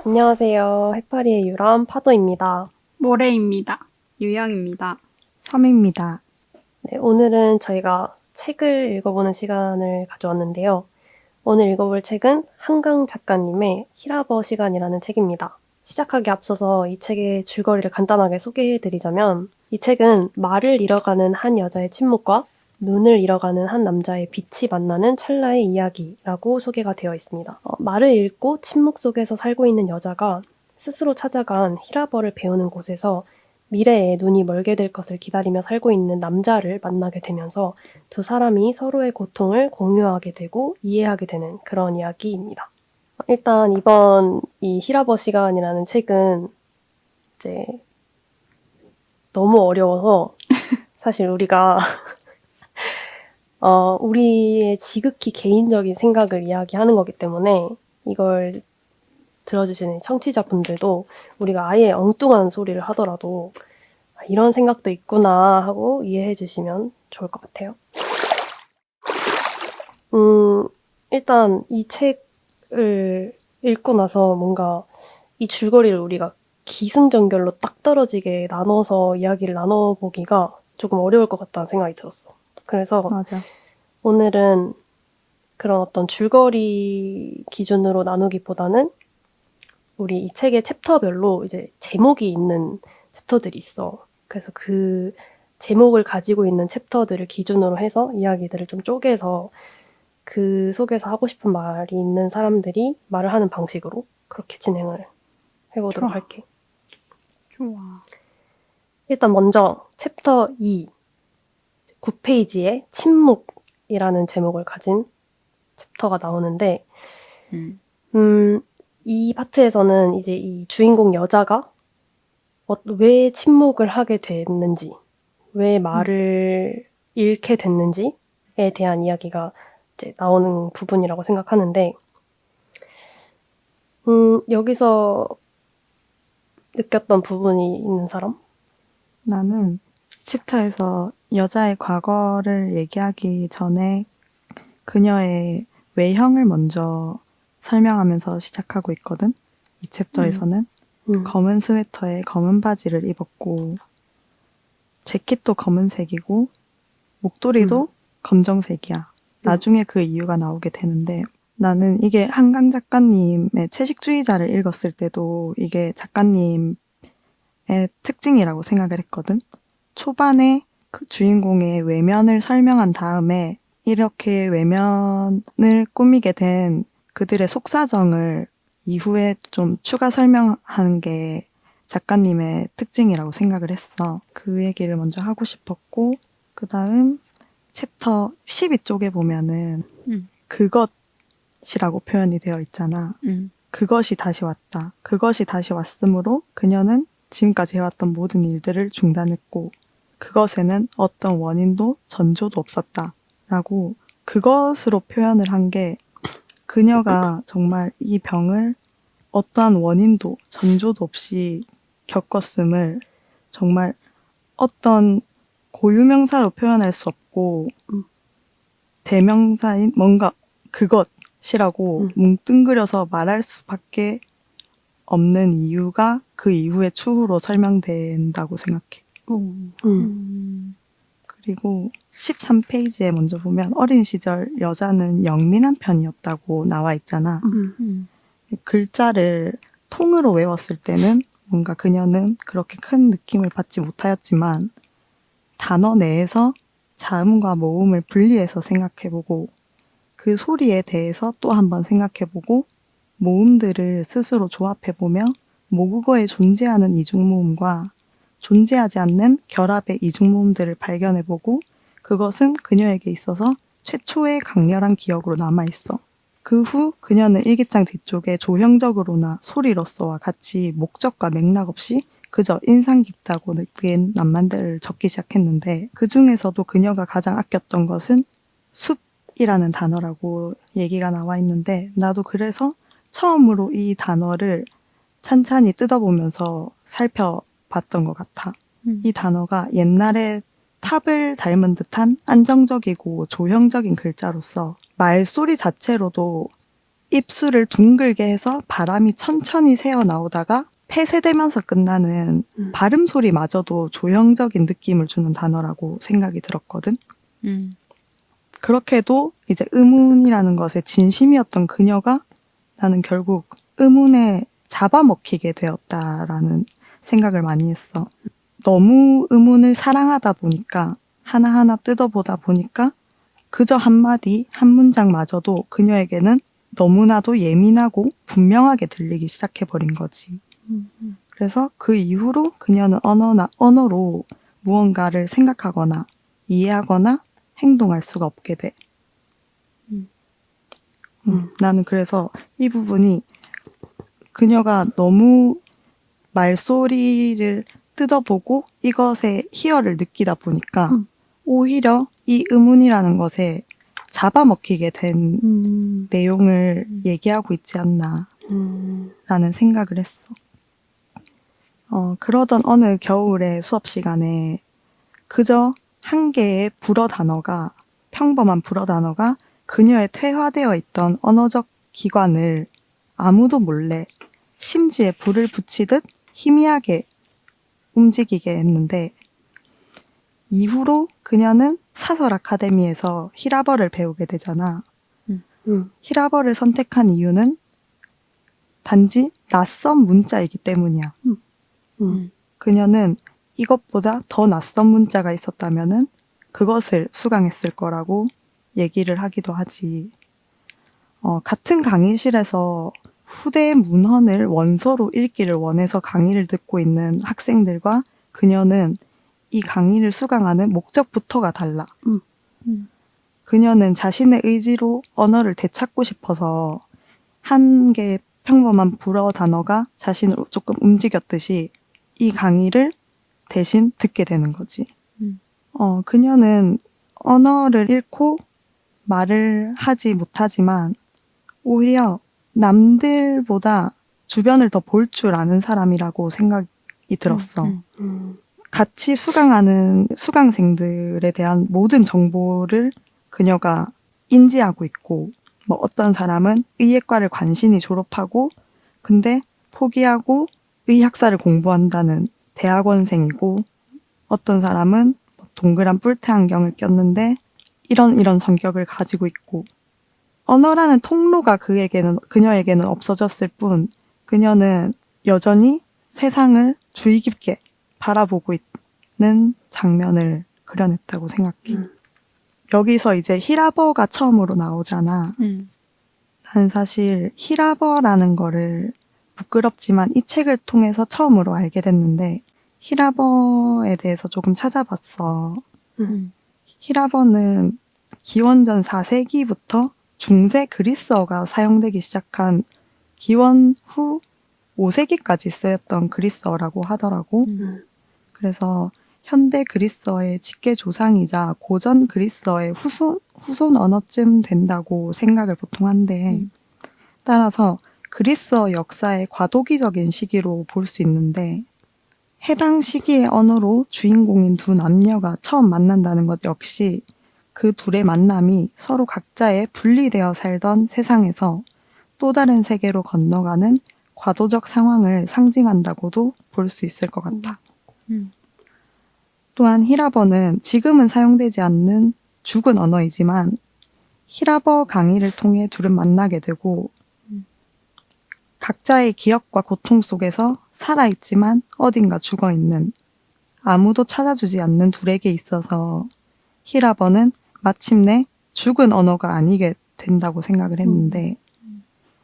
안녕하세요. 해파리의 유람 파도입니다. 모래입니다. 유영입니다. 섬입니다. 네, 오늘은 저희가 책을 읽어보는 시간을 가져왔는데요. 오늘 읽어볼 책은 한강 작가님의 히라버 시간이라는 책입니다. 시작하기 앞서서 이 책의 줄거리를 간단하게 소개해드리자면 이 책은 말을 잃어가는 한 여자의 침묵과 눈을 잃어가는 한 남자의 빛이 만나는 찰나의 이야기라고 소개가 되어 있습니다. 말을 잃고 침묵 속에서 살고 있는 여자가 스스로 찾아간 히라버를 배우는 곳에서 미래에 눈이 멀게 될 것을 기다리며 살고 있는 남자를 만나게 되면서 두 사람이 서로의 고통을 공유하게 되고 이해하게 되는 그런 이야기입니다. 일단 이번 이 히라버 시간이라는 책은 이제 너무 어려워서 사실 우리가 우리의 지극히 개인적인 생각을 이야기하는 거기 때문에 이걸 들어주시는 청취자분들도 우리가 아예 엉뚱한 소리를 하더라도 이런 생각도 있구나 하고 이해해 주시면 좋을 것 같아요. 일단 이 책을 읽고 나서 뭔가 이 줄거리를 우리가 기승전결로 딱 떨어지게 나눠서 이야기를 나눠보기가 조금 어려울 것 같다는 생각이 들었어. 그래서 맞아. 오늘은 그런 어떤 줄거리 기준으로 나누기보다는 우리 이 책의 챕터별로 이제 제목이 있는 챕터들이 있어. 그래서 그 제목을 가지고 있는 챕터들을 기준으로 해서 이야기들을 좀 쪼개서 그 속에서 하고 싶은 말이 있는 사람들이 말을 하는 방식으로 그렇게 진행을 해보도록 좋아. 할게. 좋아. 일단 먼저 챕터 2, 9페이지에 침묵이라는 제목을 가진 챕터가 나오는데 이 파트에서는 이제 이 주인공 여자가 왜 침묵을 하게 됐는지, 왜 말을 잃게 됐는지에 대한 이야기가 이제 나오는 부분이라고 생각하는데, 여기서 느꼈던 부분이 있는 사람? 나는 챕터에서 여자의 과거를 얘기하기 전에 그녀의 외형을 먼저 설명하면서 시작하고 있거든. 이 챕터에서는 검은 스웨터에 검은 바지를 입었고 재킷도 검은색이고 목도리도 검정색이야. 나중에 그 이유가 나오게 되는데 나는 이게 한강 작가님의 채식주의자를 읽었을 때도 이게 작가님의 특징이라고 생각을 했거든. 초반에 그 주인공의 외면을 설명한 다음에 이렇게 외면을 꾸미게 된 그들의 속사정을 이후에 좀 추가 설명하는 게 작가님의 특징이라고 생각을 했어. 그 얘기를 먼저 하고 싶었고 그 다음 챕터 12쪽에 보면은 그것이라고 표현이 되어 있잖아. 그것이 다시 왔다. 그것이 다시 왔으므로 그녀는 지금까지 해왔던 모든 일들을 중단했고 그것에는 어떤 원인도 전조도 없었다. 라고 그것으로 표현을 한 게 그녀가 정말 이 병을 어떠한 원인도 전조도 없이 겪었음을 정말 어떤 고유명사로 표현할 수 없고 대명사인 뭔가 그것이라고 뭉뚱그려서 말할 수밖에 없는 이유가 그 이후의 추후로 설명된다고 생각해. 그리고 13페이지에 먼저 보면 어린 시절 여자는 영민한 편이었다고 나와 있잖아. 글자를 통으로 외웠을 때는 뭔가 그녀는 그렇게 큰 느낌을 받지 못하였지만 단어 내에서 자음과 모음을 분리해서 생각해보고 그 소리에 대해서 또 한번 생각해보고 모음들을 스스로 조합해보며 모국어에 존재하는 이중모음과 존재하지 않는 결합의 이중모음들을 발견해보고 그것은 그녀에게 있어서 최초의 강렬한 기억으로 남아있어. 그 후 그녀는 일기장 뒤쪽에 조형적으로나 소리로서와 같이 목적과 맥락 없이 그저 인상 깊다고 느낀 낱말들을 적기 시작했는데 그 중에서도 그녀가 가장 아꼈던 것은 숲이라는 단어라고 얘기가 나와 있는데 나도 그래서 처음으로 이 단어를 찬찬히 뜯어보면서 살펴봤던 것 같아. 이 단어가 옛날에 탑을 닮은 듯한 안정적이고 조형적인 글자로서 말소리 자체로도 입술을 둥글게 해서 바람이 천천히 새어 나오다가 폐쇄되면서 끝나는 발음 소리마저도 조형적인 느낌을 주는 단어라고 생각이 들었거든. 그렇게도 이제 의문이라는 것에 진심이었던 그녀가 나는 결국 의문에 잡아먹히게 되었다라는 생각을 많이 했어. 너무 의문을 사랑하다 보니까 하나하나 뜯어보다 보니까 그저 한마디, 한 문장마저도 그녀에게는 너무나도 예민하고 분명하게 들리기 시작해버린 거지. 그래서 그 이후로 그녀는 언어로 무언가를 생각하거나 이해하거나 행동할 수가 없게 돼. 나는 그래서 이 부분이 그녀가 너무 말소리를 뜯어보고 이것에 희열을 느끼다 보니까 오히려 이 의문이라는 것에 잡아먹히게 된 내용을 얘기하고 있지 않나라는 생각을 했어. 그러던 어느 겨울의 수업 시간에 그저 한 개의 평범한 불어 단어가 그녀의 퇴화되어 있던 언어적 기관을 아무도 몰래 심지에 불을 붙이듯 희미하게 움직이게 했는데 이후로 그녀는 사설 아카데미에서 히라버를 배우게 되잖아. 히라버를 선택한 이유는 단지 낯선 문자이기 때문이야. 그녀는 이것보다 더 낯선 문자가 있었다면은 그것을 수강했을 거라고 얘기를 하기도 하지. 같은 강의실에서 후대의 문헌을 원서로 읽기를 원해서 강의를 듣고 있는 학생들과 그녀는 이 강의를 수강하는 목적부터가 달라. 그녀는 자신의 의지로 언어를 되찾고 싶어서 한 개의 평범한 불어 단어가 자신을 조금 움직였듯이 이 강의를 대신 듣게 되는 거지. 그녀는 언어를 잃고 말을 하지 못하지만 오히려 남들보다 주변을 더 볼 줄 아는 사람이라고 생각이 들었어. 같이 수강하는 수강생들에 대한 모든 정보를 그녀가 인지하고 있고, 뭐 어떤 사람은 의예과를 간신히 졸업하고 근데 포기하고 의학사를 공부한다는 대학원생이고, 어떤 사람은 동그란 뿔테 안경을 꼈는데 이런 성격을 가지고 있고, 언어라는 통로가 그녀에게는 없어졌을 뿐 그녀는 여전히 세상을 주의 깊게 바라보고 있는 장면을 그려냈다고 생각해. 여기서 이제 히라버가 처음으로 나오잖아. 나는 사실 히라버라는 거를 부끄럽지만 이 책을 통해서 처음으로 알게 됐는데 히라버에 대해서 조금 찾아봤어. 히라버는 기원전 4세기부터 중세 그리스어가 사용되기 시작한 기원 후 5세기까지 쓰였던 그리스어라고 하더라고. 그래서 현대 그리스어의 직계 조상이자 고전 그리스어의 후손 언어쯤 된다고 생각을 보통 한대. 따라서 그리스어 역사의 과도기적인 시기로 볼 수 있는데 해당 시기의 언어로 주인공인 두 남녀가 처음 만난다는 것 역시 그 둘의 만남이 서로 각자의 분리되어 살던 세상에서 또 다른 세계로 건너가는 과도적 상황을 상징한다고도 볼 수 있을 것 같아. 또한 히라버는 지금은 사용되지 않는 죽은 언어이지만 히라버 강의를 통해 둘은 만나게 되고 각자의 기억과 고통 속에서 살아있지만 어딘가 죽어있는, 아무도 찾아주지 않는 둘에게 있어서 히라버는 마침내 죽은 언어가 아니게 된다고 생각을 했는데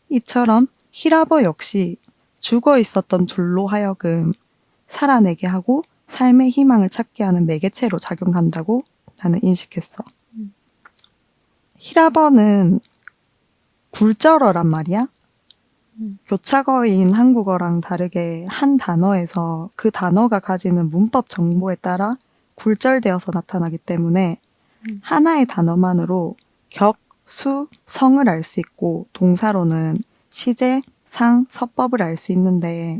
이처럼 히라버 역시 죽어 있었던 둘로 하여금 살아내게 하고 삶의 희망을 찾게 하는 매개체로 작용한다고 나는 인식했어. 히라버는 굴절어란 말이야. 교차거인 한국어랑 다르게 한 단어에서 그 단어가 가지는 문법 정보에 따라 굴절되어서 나타나기 때문에 하나의 단어만으로 격, 수, 성을 알 수 있고 동사로는 시제, 상, 서법을 알 수 있는데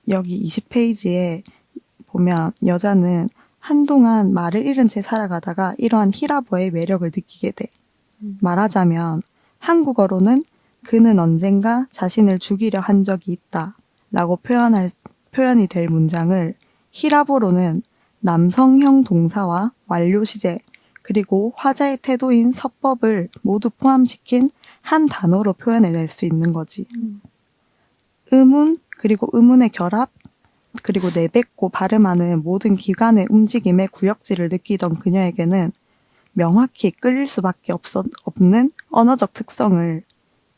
여기 20페이지에 보면 여자는 한동안 말을 잃은 채 살아가다가 이러한 히라버의 매력을 느끼게 돼. 말하자면 한국어로는 그는 언젠가 자신을 죽이려 한 적이 있다 라고 표현이 될 문장을 히라보로는 남성형 동사와 완료 시제 그리고 화자의 태도인 서법을 모두 포함시킨 한 단어로 표현해낼 수 있는 거지. 의문 그리고 의문의 결합 그리고 내뱉고 발음하는 모든 기관의 움직임에 구역질을 느끼던 그녀에게는 명확히 끌릴 수밖에 없는 언어적 특성을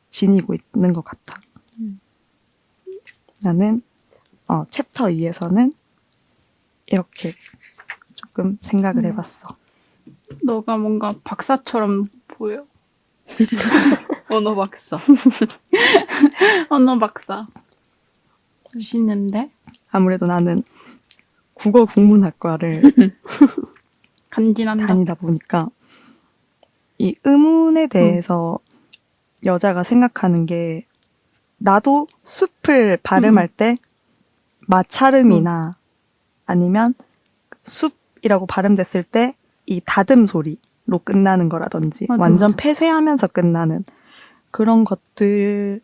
지니고 있는 것 같아. 나는 챕터 2에서는 이렇게 조금 생각을 해봤어. 너가 뭔가 박사처럼 보여. 언어 박사. 언어 박사. 멋있는데? 아무래도 나는 국어 국문학과를 간지난다. 다니다 보니까 이 의문에 대해서 여자가 생각하는 게 나도 숲을 발음할 때 마찰음이나 아니면 숲이라고 발음됐을 때 이 다듬 소리로 끝나는 거라든지 맞아, 완전 맞아. 폐쇄하면서 끝나는 그런 것들이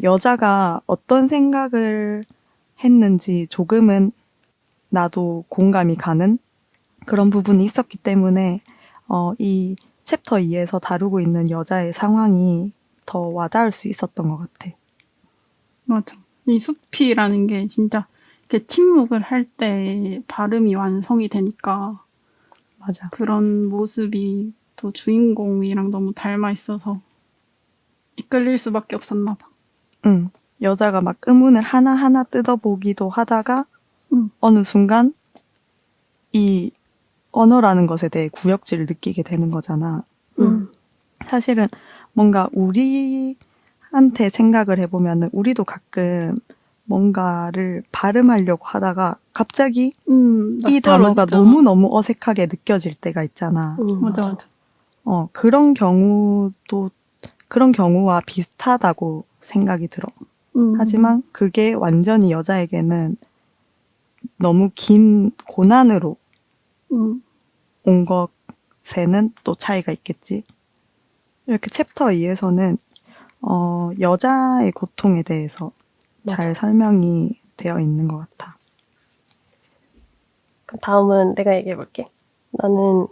여자가 어떤 생각을 했는지 조금은 나도 공감이 가는 그런 부분이 있었기 때문에 이 챕터 2에서 다루고 있는 여자의 상황이 더 와닿을 수 있었던 것 같아. 맞아. 이 숲이라는 게 진짜 이렇게 침묵을 할 때 발음이 완성이 되니까 맞아. 그런 모습이 또 주인공이랑 너무 닮아 있어서 이끌릴 수밖에 없었나 봐. 응. 여자가 막 의문을 하나하나 뜯어보기도 하다가 어느 순간 이 언어라는 것에 대해 구역질을 느끼게 되는 거잖아. 사실은 뭔가 우리한테 생각을 해보면은 우리도 가끔 뭔가를 발음하려고 하다가 갑자기 이 단어가 낯설어지잖아. 너무너무 어색하게 느껴질 때가 있잖아. 맞아, 맞아. 그런 경우와 비슷하다고 생각이 들어. 하지만 그게 완전히 여자에게는 너무 긴 고난으로 온 것에는 또 차이가 있겠지. 이렇게 챕터 2에서는 여자의 고통에 대해서 잘 설명이 되어 있는 것 같아. 그럼 다음은 내가 얘기해볼게. 나는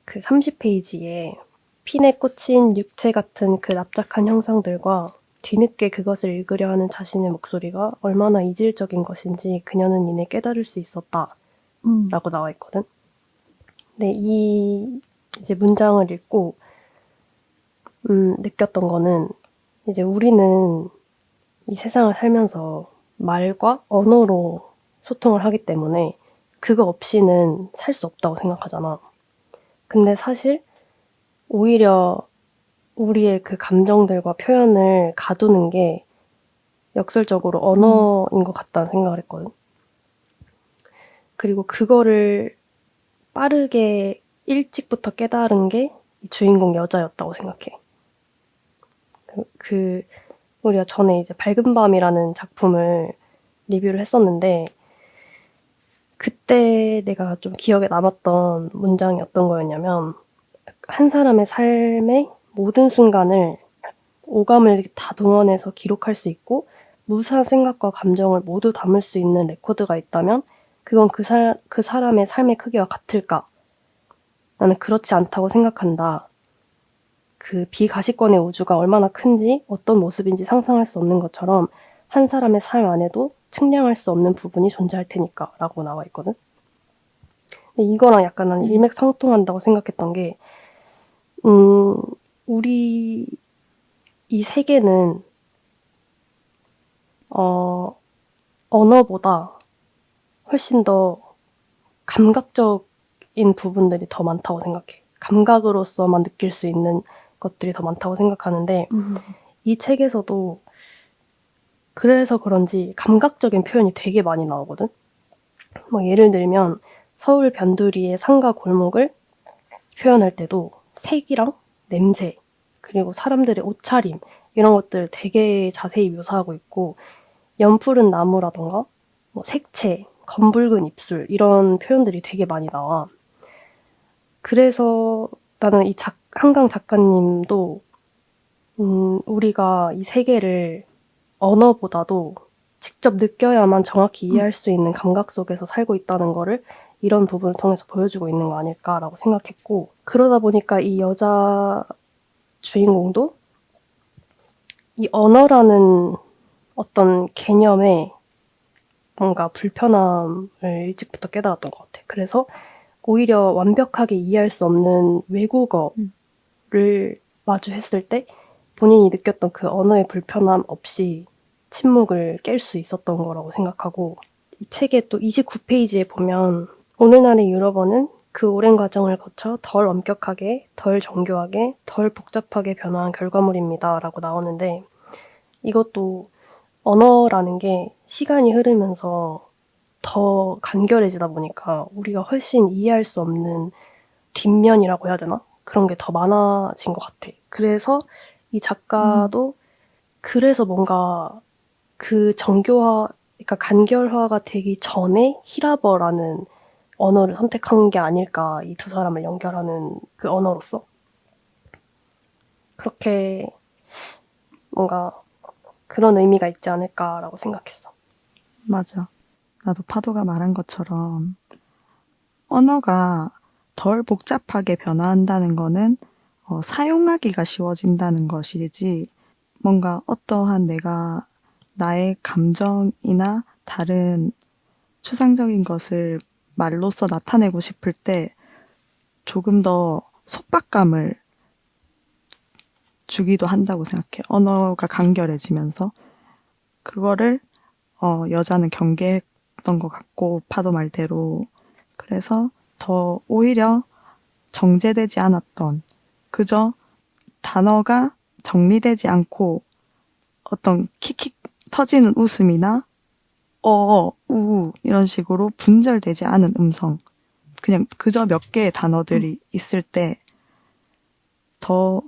그 30페이지에 핀에 꽂힌 육체 같은 그 납작한 형상들과 뒤늦게 그것을 읽으려 하는 자신의 목소리가 얼마나 이질적인 것인지 그녀는 이내 깨달을 수 있었다. 라고 나와 있거든. 근데 이 이제 문장을 읽고 느꼈던 거는 이제 우리는 이 세상을 살면서 말과 언어로 소통을 하기 때문에 그거 없이는 살 수 없다고 생각하잖아. 근데 사실 오히려 우리의 그 감정들과 표현을 가두는 게 역설적으로 언어인 것 같다는 생각을 했거든. 그리고 그거를 빠르게 일찍부터 깨달은 게 이 주인공 여자였다고 생각해. 우리가 전에 이제 밝은 밤이라는 작품을 리뷰를 했었는데 그때 내가 좀 기억에 남았던 문장이 어떤 거였냐면 한 사람의 삶의 모든 순간을 오감을 다 동원해서 기록할 수 있고 무수한 생각과 감정을 모두 담을 수 있는 레코드가 있다면 그건 그 사람의 삶의 크기와 같을까? 나는 그렇지 않다고 생각한다. 그 비가시권의 우주가 얼마나 큰지 어떤 모습인지 상상할 수 없는 것처럼 한 사람의 삶 안에도 측량할 수 없는 부분이 존재할 테니까 라고 나와 있거든. 근데 이거랑 약간 나는 일맥상통한다고 생각했던 게 우리 이 세계는 언어보다 훨씬 더 감각적인 부분들이 더 많다고 생각해. 감각으로서만 느낄 수 있는 것들이 더 많다고 생각하는데 이 책에서도 그래서 그런지 감각적인 표현이 되게 많이 나오거든. 뭐 예를 들면 서울 변두리의 상가 골목을 표현할 때도 색이랑 냄새 그리고 사람들의 옷차림 이런 것들 되게 자세히 묘사하고 있고 연푸른 나무라던가 뭐 색채, 검붉은 입술 이런 표현들이 되게 많이 나와. 그래서 나는 이 한강 작가님도 우리가 이 세계를 언어보다도 직접 느껴야만 정확히 이해할 수 있는 감각 속에서 살고 있다는 거를 이런 부분을 통해서 보여주고 있는 거 아닐까라고 생각했고, 그러다 보니까 이 여자 주인공도 이 언어라는 어떤 개념에 뭔가 불편함을 일찍부터 깨달았던 것 같아. 그래서 오히려 완벽하게 이해할 수 없는 외국어를 마주했을 때 본인이 느꼈던 그 언어의 불편함 없이 침묵을 깰 수 있었던 거라고 생각하고, 이 책의 또 29페이지에 보면 오늘날의 유럽어는 그 오랜 과정을 거쳐 덜 엄격하게, 덜 정교하게, 덜 복잡하게 변화한 결과물입니다 라고 나오는데, 이것도 언어라는 게 시간이 흐르면서 더 간결해지다 보니까 우리가 훨씬 이해할 수 없는 뒷면이라고 해야 되나? 그런 게 더 많아진 것 같아. 그래서 이 작가도 그래서 뭔가 그 정교화, 그러니까 간결화가 되기 전에 히라버라는 언어를 선택한 게 아닐까, 이 두 사람을 연결하는 그 언어로서. 그렇게 뭔가 그런 의미가 있지 않을까라고 생각했어. 맞아. 나도 파도가 말한 것처럼 언어가 덜 복잡하게 변화한다는 거는 사용하기가 쉬워진다는 것이지, 뭔가 어떠한 나의 감정이나 다른 추상적인 것을 말로써 나타내고 싶을 때 조금 더 속박감을 주기도 한다고 생각해. 언어가 간결해지면서 그거를 여자는 경계했던 것 같고, 파도 말대로. 그래서 더 오히려 정제되지 않았던, 그저 단어가 정리되지 않고 어떤 킥킥 터지는 웃음이나 우우 이런 식으로 분절되지 않은 음성, 그냥 그저 몇 개의 단어들이 있을 때 더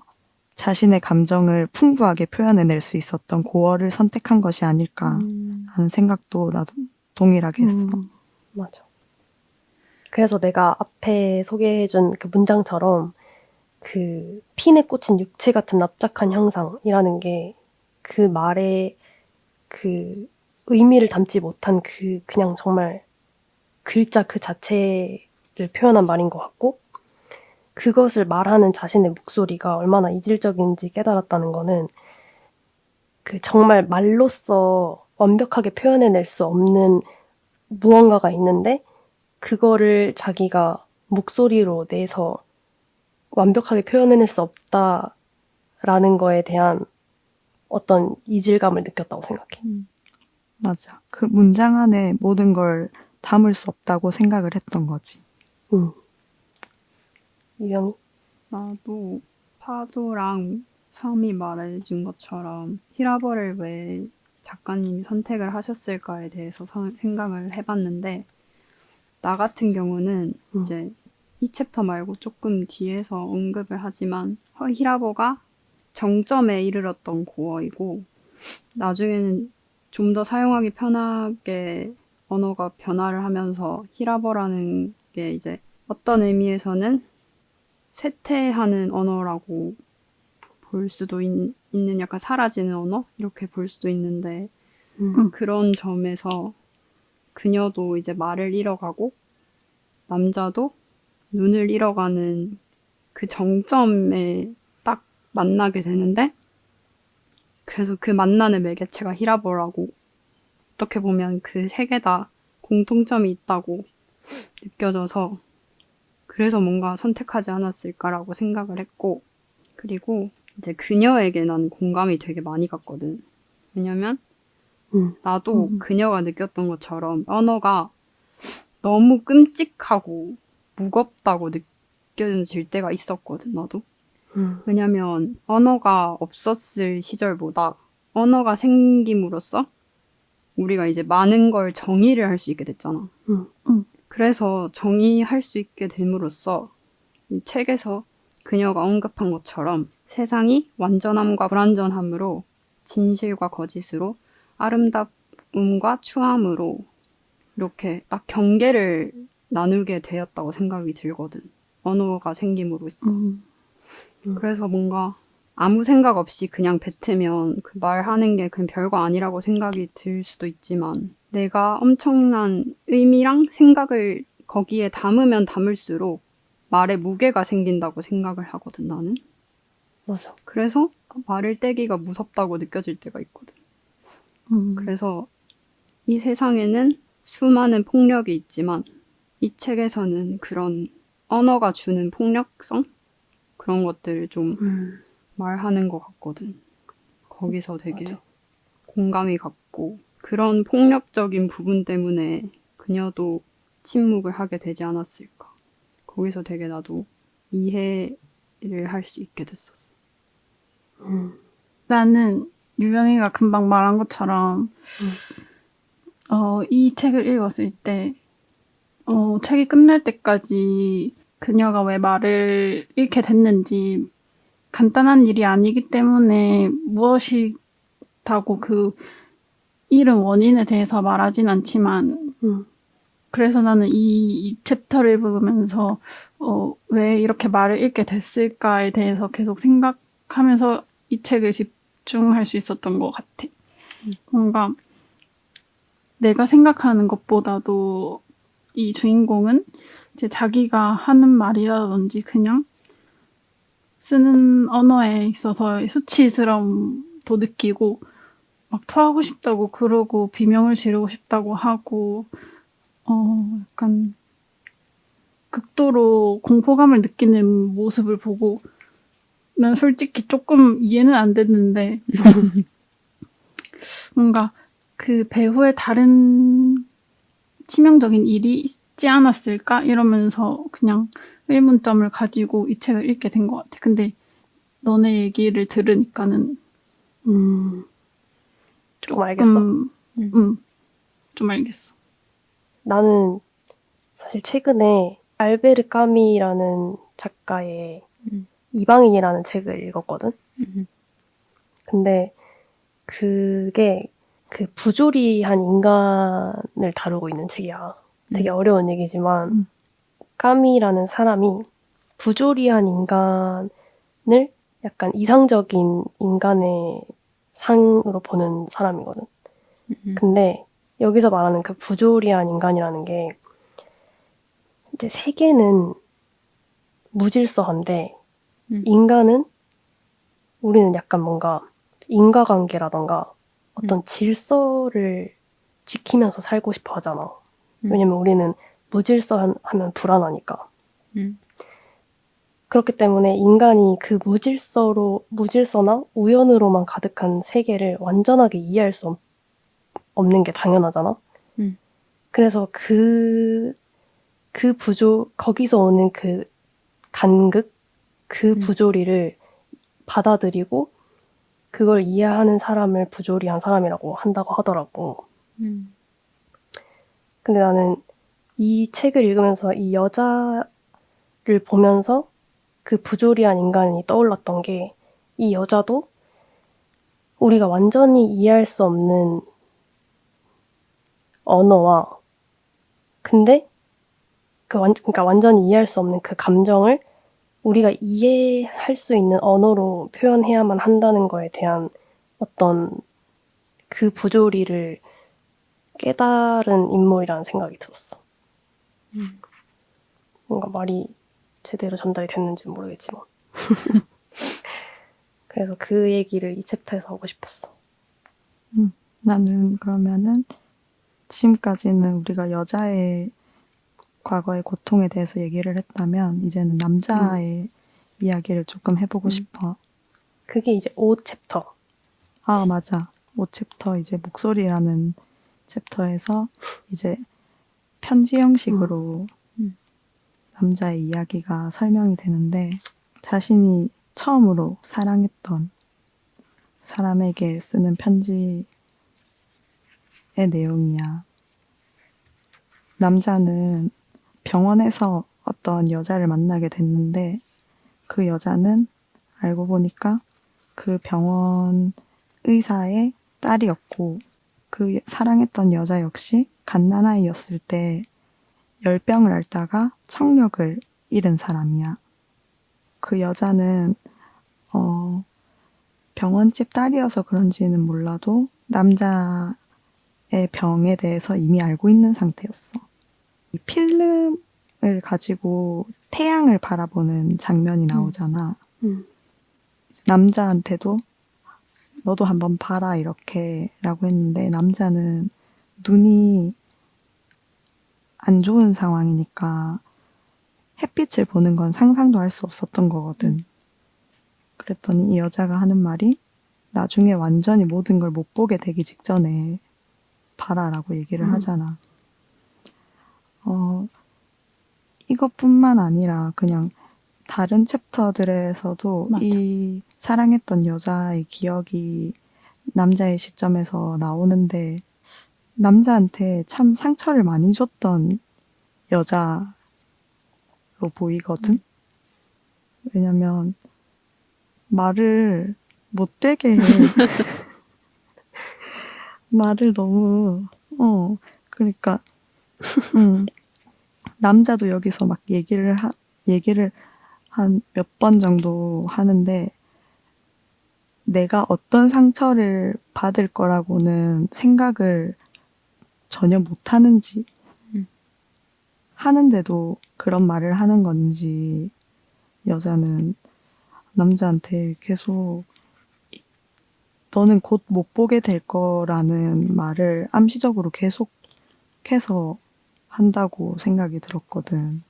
자신의 감정을 풍부하게 표현해낼 수 있었던 고어를 선택한 것이 아닐까 하는 생각도 나도 동일하게 했어. 맞아. 그래서 내가 앞에 소개해준 그 문장처럼 그 핀에 꽂힌 육체 같은 납작한 형상이라는 게 그 말에 그 의미를 담지 못한 그냥 정말 글자 그 자체를 표현한 말인 것 같고, 그것을 말하는 자신의 목소리가 얼마나 이질적인지 깨달았다는 거는 그 정말 말로써 완벽하게 표현해낼 수 없는 무언가가 있는데 그거를 자기가 목소리로 내서 완벽하게 표현해낼 수 없다라는 거에 대한 어떤 이질감을 느꼈다고 생각해. 맞아. 그 문장 안에 모든 걸 담을 수 없다고 생각을 했던 거지. 유영이? 나도 파도랑 섬이 말해준 것처럼 히라버를 왜 작가님이 선택을 하셨을까에 대해서 생각을 해봤는데, 나 같은 경우는 이제 이 챕터 말고 조금 뒤에서 언급을 하지만 히라버가 정점에 이르렀던 고어이고, 나중에는 좀 더 사용하기 편하게 언어가 변화를 하면서 히라버라는 게 이제 어떤 의미에서는 쇠퇴하는 언어라고 볼 수도 있는, 약간 사라지는 언어? 이렇게 볼 수도 있는데, 그런 점에서 그녀도 이제 말을 잃어가고 남자도 눈을 잃어가는 그 정점에 딱 만나게 되는데, 그래서 그 만나는 매개체가 히라버라고, 어떻게 보면 그 세 개 다 공통점이 있다고 느껴져서 그래서 뭔가 선택하지 않았을까라고 생각을 했고, 그리고 이제 그녀에게 난 공감이 되게 많이 갔거든. 왜냐면 나도 그녀가 느꼈던 것처럼 언어가 너무 끔찍하고 무겁다고 느껴질 때가 있었거든, 나도. 왜냐면 언어가 없었을 시절보다 언어가 생김으로써 우리가 이제 많은 걸 정의를 할 수 있게 됐잖아. 그래서 정의할 수 있게 됨으로써 이 책에서 그녀가 언급한 것처럼 세상이 완전함과 불완전함으로, 진실과 거짓으로, 아름다움과 추함으로 이렇게 딱 경계를 나누게 되었다고 생각이 들거든. 언어가 생김으로써. 그래서 뭔가 아무 생각 없이 그냥 뱉으면 그 말하는 게 그냥 별거 아니라고 생각이 들 수도 있지만 내가 엄청난 의미랑 생각을 거기에 담으면 담을수록 말에 무게가 생긴다고 생각을 하거든, 나는. 맞아. 그래서 말을 떼기가 무섭다고 느껴질 때가 있거든. 그래서 이 세상에는 수많은 폭력이 있지만 이 책에서는 그런 언어가 주는 폭력성? 그런 것들을 좀 말하는 것 같거든. 거기서 되게 맞아. 공감이 갔고 그런 폭력적인 부분 때문에 그녀도 침묵을 하게 되지 않았을까. 거기서 되게 나도 이해를 할 수 있게 됐었어. 나는 유영이가 금방 말한 것처럼 이 책을 읽었을 때 책이 끝날 때까지 그녀가 왜 말을 잃게 됐는지 간단한 일이 아니기 때문에 무엇이다고 그 잃은 원인에 대해서 말하진 않지만 그래서 나는 이 챕터를 읽으면서 왜 이렇게 말을 잃게 됐을까에 대해서 계속 생각하면서 이 책을 집중할 수 있었던 것 같아. 뭔가 내가 생각하는 것보다도 이 주인공은 이제 자기가 하는 말이라든지 그냥 쓰는 언어에 있어서 수치스러움도 느끼고 막 토하고 싶다고 그러고 비명을 지르고 싶다고 하고 약간 극도로 공포감을 느끼는 모습을 보고 난 솔직히 조금 이해는 안 됐는데 뭔가 그 배후에 다른 치명적인 일이 있지 않았을까 이러면서 그냥 의문점을 가지고 이 책을 읽게 된 것 같아. 근데 너네 얘기를 들으니까는 조금 알겠어. 좀 알겠어. 나는 사실 최근에 알베르 까미라는 작가의 이방인이라는 책을 읽었거든. 근데 그게 그 부조리한 인간을 다루고 있는 책이야. 되게 어려운 얘기지만 까미라는 사람이 부조리한 인간을 약간 이상적인 인간의 상으로 보는 사람이거든. 근데 여기서 말하는 그 부조리한 인간이라는 게 이제 세계는 무질서한데 인간은 우리는 약간 뭔가 인과관계라던가 어떤 질서를 지키면서 살고 싶어 하잖아. 왜냐면 우리는 무질서하면 불안하니까. 그렇기 때문에 인간이 그 무질서나 우연으로만 가득한 세계를 완전하게 이해할 수 없는 게 당연하잖아. 그래서 거기서 오는 그 간극, 그 부조리를 받아들이고 그걸 이해하는 사람을 부조리한 사람이라고 한다고 하더라고. 근데 나는 이 책을 읽으면서 이 여자를 보면서 그 부조리한 인간이 떠올랐던 게 이 여자도 우리가 완전히 이해할 수 없는 언어와 근데 그러니까 완전히 이해할 수 없는 그 감정을 우리가 이해할 수 있는 언어로 표현해야만 한다는 거에 대한 어떤 그 부조리를 깨달은 인물이라는 생각이 들었어. 뭔가 말이 제대로 전달이 됐는지는 모르겠지만. 그래서 그 얘기를 이 챕터에서 하고 싶었어. 나는 그러면은 지금까지는 우리가 여자의 과거의 고통에 대해서 얘기를 했다면 이제는 남자의 이야기를 조금 해보고 싶어. 그게 이제 5챕터. 아, 맞아. 5챕터 이제 목소리라는 챕터에서 이제 편지 형식으로 남자의 이야기가 설명이 되는데 자신이 처음으로 사랑했던 사람에게 쓰는 편지의 내용이야. 남자는 병원에서 어떤 여자를 만나게 됐는데 그 여자는 알고 보니까 그 병원 의사의 딸이었고 그 사랑했던 여자 역시 갓난아이였을 때 열병을 앓다가 청력을 잃은 사람이야. 그 여자는 병원집 딸이어서 그런지는 몰라도 남자의 병에 대해서 이미 알고 있는 상태였어. 이 필름을 가지고 태양을 바라보는 장면이 나오잖아. 남자한테도 너도 한번 봐라 이렇게 라고 했는데 남자는 눈이 안 좋은 상황이니까 햇빛을 보는 건 상상도 할 수 없었던 거거든. 그랬더니 이 여자가 하는 말이 나중에 완전히 모든 걸 못 보게 되기 직전에 봐라라고 얘기를 하잖아. 이것뿐만 아니라 그냥 다른 챕터들에서도 맞아. 이 사랑했던 여자의 기억이 남자의 시점에서 나오는데 남자한테 참 상처를 많이 줬던 여자로 보이거든. 왜냐면 말을 못되게 해. 말을 너무 그러니까 남자도 여기서 막 얘기를 한 몇 번 정도 하는데 내가 어떤 상처를 받을 거라고는 생각을 전혀 못 하는지 하는데도 그런 말을 하는 건지 여자는 남자한테 계속 너는 곧 못 보게 될 거라는 말을 암시적으로 계속해서 한다고 생각이 들었거든.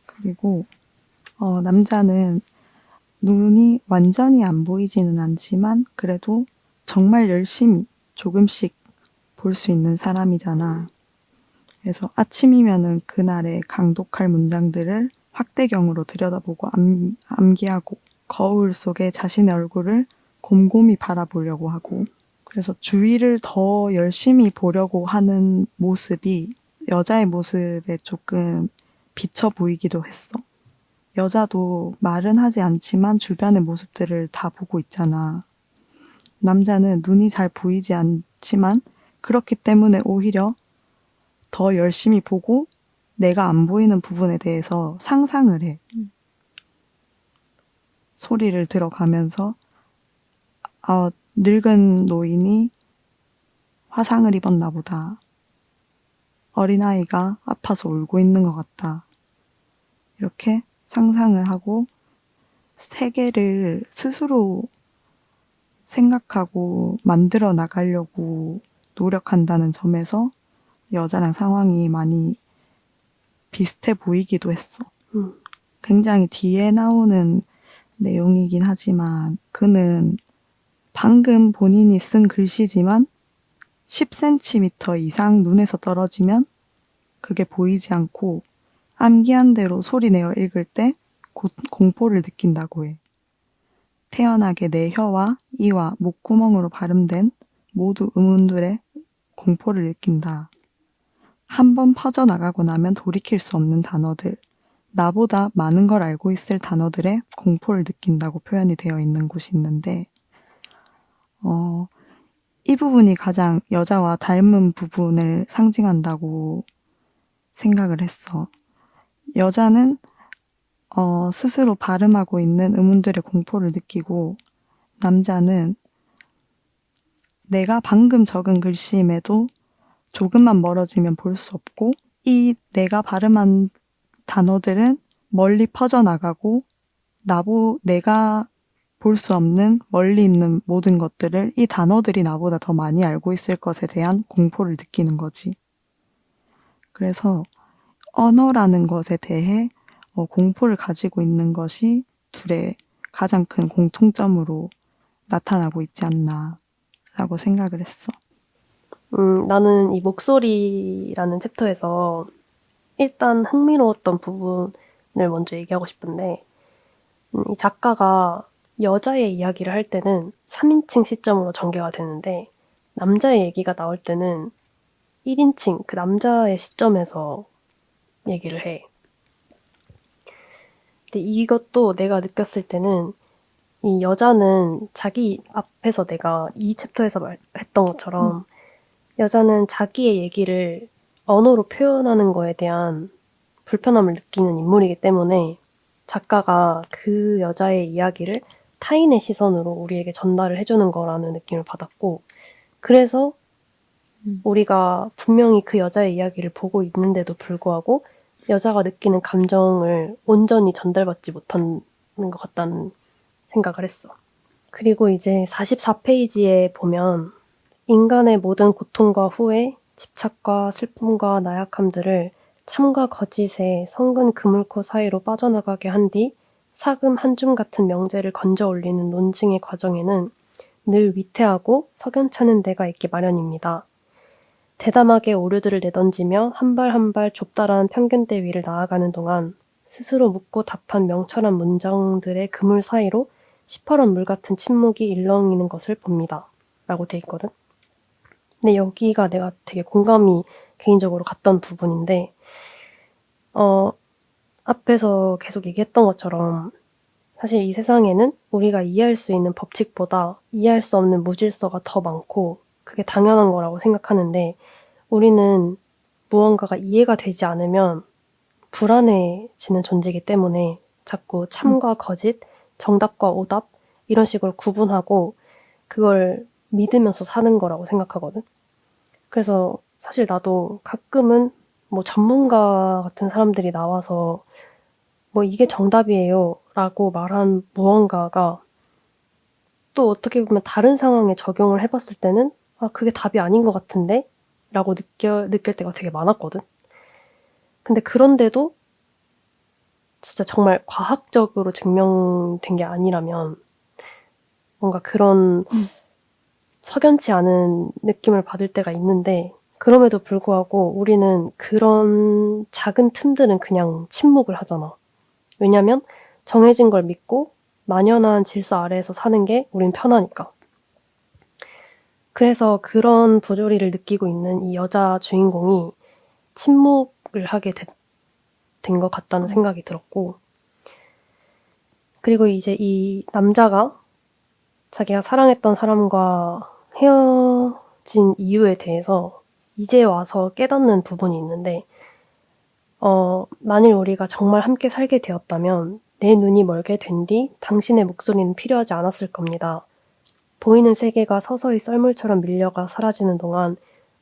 그리고 남자는 눈이 완전히 안 보이지는 않지만 그래도 정말 열심히 조금씩 볼 수 있는 사람이잖아. 그래서 아침이면은 그날의 강독할 문장들을 확대경으로 들여다보고 암기하고 거울 속에 자신의 얼굴을 곰곰이 바라보려고 하고 그래서 주위를 더 열심히 보려고 하는 모습이 여자의 모습에 조금 비쳐 보이기도 했어. 여자도 말은 하지 않지만 주변의 모습들을 다 보고 있잖아. 남자는 눈이 잘 보이지 않지만 그렇기 때문에 오히려 더 열심히 보고 내가 안 보이는 부분에 대해서 상상을 해. 소리를 들어가면서 늙은 노인이 화상을 입었나 보다. 어린아이가 아파서 울고 있는 것 같다. 이렇게 상상을 하고 세계를 스스로 생각하고 만들어 나가려고 노력한다는 점에서 여자랑 상황이 많이 비슷해 보이기도 했어. 굉장히 뒤에 나오는 내용이긴 하지만 그는 방금 본인이 쓴 글씨지만 10cm 이상 눈에서 떨어지면 그게 보이지 않고 암기한 대로 소리내어 읽을 때 공포를 느낀다고 해. 태연하게 내 혀와 이와 목구멍으로 발음된 모두 음운들의 공포를 느낀다. 한번 퍼져나가고 나면 돌이킬 수 없는 단어들, 나보다 많은 걸 알고 있을 단어들의 공포를 느낀다고 표현이 되어 있는 곳이 있는데 이 부분이 가장 여자와 닮은 부분을 상징한다고 생각을 했어. 여자는 스스로 발음하고 있는 음운들의 공포를 느끼고 남자는 내가 방금 적은 글씨임에도 조금만 멀어지면 볼 수 없고 이 내가 발음한 단어들은 멀리 퍼져나가고 내가 볼 수 없는 멀리 있는 모든 것들을 이 단어들이 나보다 더 많이 알고 있을 것에 대한 공포를 느끼는 거지. 그래서 언어라는 것에 대해 공포를 가지고 있는 것이 둘의 가장 큰 공통점으로 나타나고 있지 않나라고 생각을 했어. 나는 이 목소리라는 챕터에서 일단 흥미로웠던 부분을 먼저 얘기하고 싶은데 이 작가가 여자의 이야기를 할 때는 3인칭 시점으로 전개가 되는데 남자의 얘기가 나올 때는 1인칭, 그 남자의 시점에서 얘기를 해. 근데 이것도 내가 느꼈을 때는 이 여자는 자기 앞에서 내가 이 챕터에서 말했던 것처럼 여자는 자기의 얘기를 언어로 표현하는 거에 대한 불편함을 느끼는 인물이기 때문에 작가가 그 여자의 이야기를 타인의 시선으로 우리에게 전달을 해주는 거라는 느낌을 받았고, 그래서 우리가 분명히 그 여자의 이야기를 보고 있는데도 불구하고 여자가 느끼는 감정을 온전히 전달받지 못하는 것 같다는 생각을 했어. 그리고 이제 44페이지에 보면 인간의 모든 고통과 후회, 집착과 슬픔과 나약함들을 참과 거짓의 성근 그물코 사이로 빠져나가게 한 뒤 사금 한 줌 같은 명제를 건져 올리는 논증의 과정에는 늘 위태하고 석연찮은 데가 있기 마련입니다. 대담하게 오류들을 내던지며 한 발 한 발 좁다란 편견대 위를 나아가는 동안 스스로 묻고 답한 명철한 문장들의 그물 사이로 시퍼런 물 같은 침묵이 일렁이는 것을 봅니다. 라고 돼 있거든. 근데 여기가 내가 되게 공감이 개인적으로 갔던 부분인데, 앞에서 계속 얘기했던 것처럼 사실 이 세상에는 우리가 이해할 수 있는 법칙보다 이해할 수 없는 무질서가 더 많고 그게 당연한 거라고 생각하는데, 우리는 무언가가 이해가 되지 않으면 불안해지는 존재이기 때문에 자꾸 참과 거짓, 정답과 오답 이런 식으로 구분하고 그걸 믿으면서 사는 거라고 생각하거든. 그래서 사실 나도 가끔은 뭐 전문가 같은 사람들이 나와서 뭐 이게 정답이에요 라고 말한 무언가가 또 어떻게 보면 다른 상황에 적용을 해봤을 때는 아, 그게 답이 아닌 것 같은데? 라고 느낄 때가 되게 많았거든. 근데 그런데도 진짜 정말 과학적으로 증명된 게 아니라면 뭔가 그런 석연치 않은 느낌을 받을 때가 있는데, 그럼에도 불구하고 우리는 그런 작은 틈들은 그냥 침묵을 하잖아. 왜냐면 정해진 걸 믿고 만연한 질서 아래에서 사는 게 우린 편하니까. 그래서 그런 부조리를 느끼고 있는 이 여자 주인공이 침묵을 하게 된 것 같다는 생각이 들었고, 그리고 이제 이 남자가 자기가 사랑했던 사람과 헤어진 이유에 대해서 이제 와서 깨닫는 부분이 있는데, 만일 우리가 정말 함께 살게 되었다면 내 눈이 멀게 된 뒤 당신의 목소리는 필요하지 않았을 겁니다. 보이는 세계가 서서히 썰물처럼 밀려가 사라지는 동안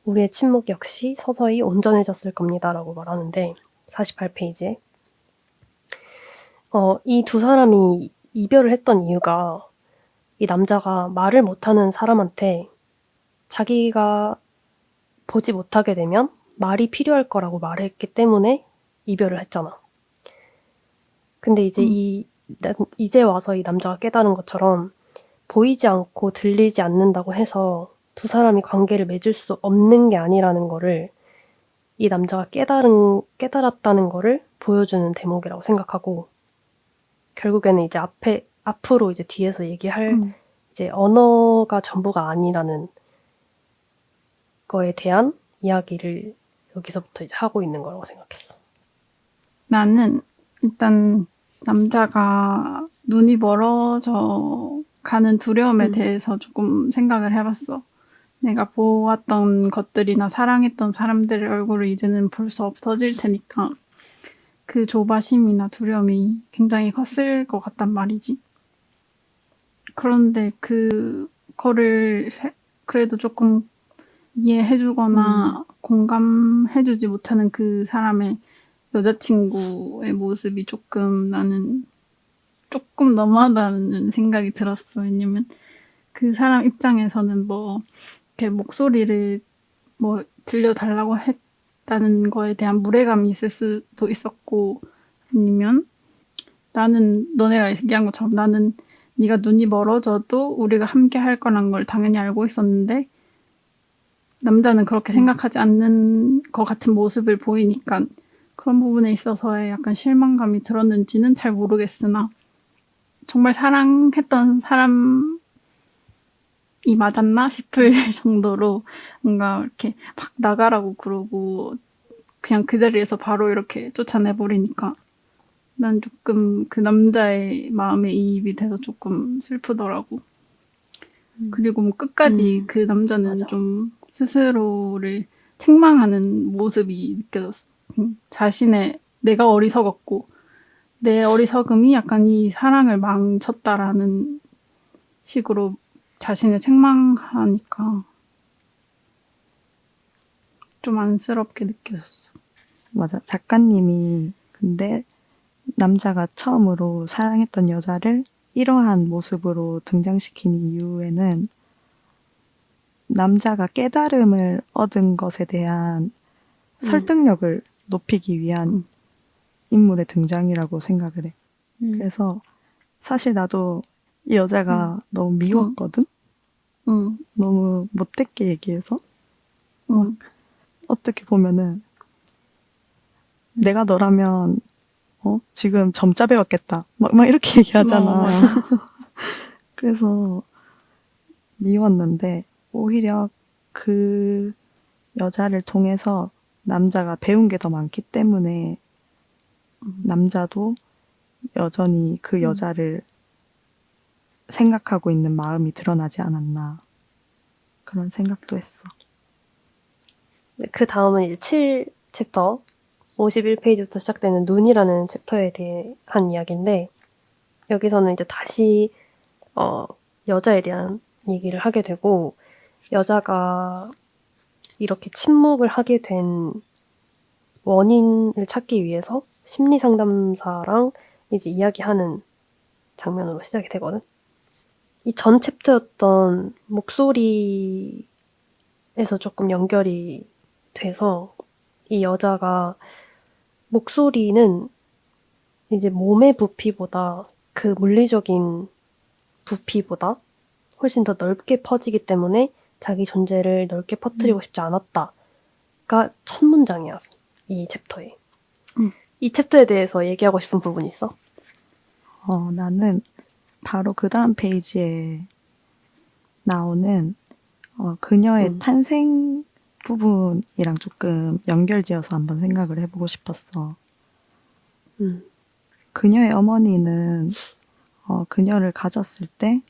우리의 침묵 역시 서서히 온전해졌을 겁니다. 라고 말하는데, 48페이지에. 이 두 사람이 이별을 했던 이유가 이 남자가 말을 못하는 사람한테 자기가 보지 못하게 되면 말이 필요할 거라고 말했기 때문에 이별을 했잖아. 근데 이제 이제 와서 이 남자가 깨달은 것처럼 보이지 않고 들리지 않는다고 해서 두 사람이 관계를 맺을 수 없는 게 아니라는 거를 이 남자가 깨달았다는 거를 보여주는 대목이라고 생각하고, 결국에는 이제 앞으로 이제 뒤에서 얘기할 이제 언어가 전부가 아니라는 거에 대한 이야기를 여기서부터 이제 하고 있는 거라고 생각했어. 나는 일단 남자가 눈이 멀어져 가는 두려움에 대해서 조금 생각을 해봤어. 내가 보았던 것들이나 사랑했던 사람들의 얼굴을 이제는 볼 수 없어질 테니까 그 조바심이나 두려움이 굉장히 컸을 것 같단 말이지. 그런데 그거를 그래도 조금 이해해주거나 공감해주지 못하는 그 사람의 여자친구의 모습이 나는 조금 너무하다는 생각이 들었어. 왜냐면 그 사람 입장에서는 뭐 이렇게 목소리를 뭐 들려달라고 했다는 거에 대한 무례감이 있을 수도 있었고, 아니면 나는 너네가 얘기한 것처럼 나는 네가 눈이 멀어져도 우리가 함께 할 거란 걸 당연히 알고 있었는데 남자는 그렇게 생각하지 않는 것 같은 모습을 보이니까 그런 부분에 있어서의 약간 실망감이 들었는지는 잘 모르겠으나, 정말 사랑했던 사람이 맞았나 싶을 정도로 뭔가 이렇게 막 나가라고 그러고 그냥 그 자리에서 바로 이렇게 쫓아내버리니까 난 조금 그 남자의 마음에 이입이 돼서 조금 슬프더라고. 그리고 뭐 끝까지 그 남자는 맞아. 좀 스스로를 책망하는 모습이 느껴졌어. 내가 어리석었고 내 어리석음이 약간 이 사랑을 망쳤다라는 식으로 자신을 책망하니까 좀 안쓰럽게 느껴졌어. 맞아. 작가님이 근데 남자가 처음으로 사랑했던 여자를 이러한 모습으로 등장시킨 이유에는 남자가 깨달음을 얻은 것에 대한 설득력을 높이기 위한 인물의 등장이라고 생각을 해. 그래서 사실 나도 이 여자가 너무 미웠거든? 너무 못됐게 얘기해서. 어떻게 보면은 내가 너라면 지금 점자 배웠겠다. 막 이렇게 얘기하잖아. 그래서 미웠는데 오히려 그 여자를 통해서 남자가 배운 게 더 많기 때문에 남자도 여전히 그 여자를 생각하고 있는 마음이 드러나지 않았나. 그런 생각도 했어. 그 다음은 이제 7챕터 51페이지부터 시작되는 눈이라는 챕터에 대한 이야기인데 여기서는 이제 다시 여자에 대한 얘기를 하게 되고 여자가 이렇게 침묵을 하게 된 원인을 찾기 위해서 심리 상담사랑 이제 이야기하는 장면으로 시작이 되거든. 이 전 챕터였던 목소리에서 조금 연결이 돼서 이 여자가 목소리는 이제 몸의 부피보다 그 물리적인 부피보다 훨씬 더 넓게 퍼지기 때문에 자기 존재를 넓게 퍼뜨리고 싶지 않았다가 첫 문장이야. 이 챕터에. 이 챕터에 대해서 얘기하고 싶은 부분 있어? 나는 바로 그 다음 페이지에 나오는 그녀의 탄생 부분이랑 조금 연결지어서 한번 생각을 해보고 싶었어. 그녀의 어머니는 그녀를 가졌을 때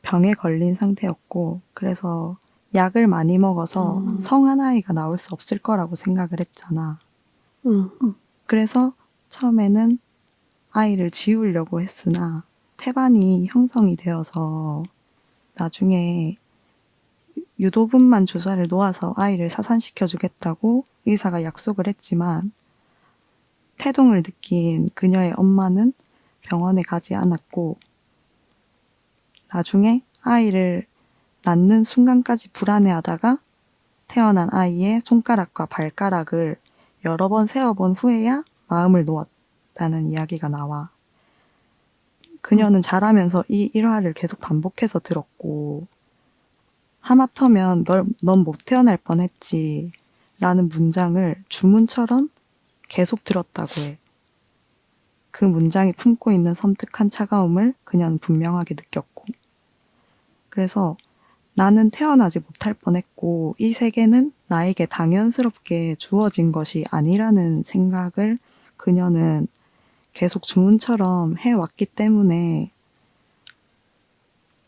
병에 걸린 상태였고 그래서 약을 많이 먹어서 성한 아이가 나올 수 없을 거라고 생각을 했잖아. 그래서 처음에는 아이를 지우려고 했으나 태반이 형성이 되어서 나중에 유도분만 주사를 놓아서 아이를 사산시켜주겠다고 의사가 약속을 했지만 태동을 느낀 그녀의 엄마는 병원에 가지 않았고 나중에 아이를 낳는 순간까지 불안해하다가 태어난 아이의 손가락과 발가락을 여러 번 세어본 후에야 마음을 놓았다는 이야기가 나와. 그녀는 자라면서 이 일화를 계속 반복해서 들었고 하마터면 넌 못 태어날 뻔했지 라는 문장을 주문처럼 계속 들었다고 해. 그 문장이 품고 있는 섬뜩한 차가움을 그녀는 분명하게 느꼈고 그래서 나는 태어나지 못할 뻔했고 이 세계는 나에게 당연스럽게 주어진 것이 아니라는 생각을 그녀는 계속 주문처럼 해왔기 때문에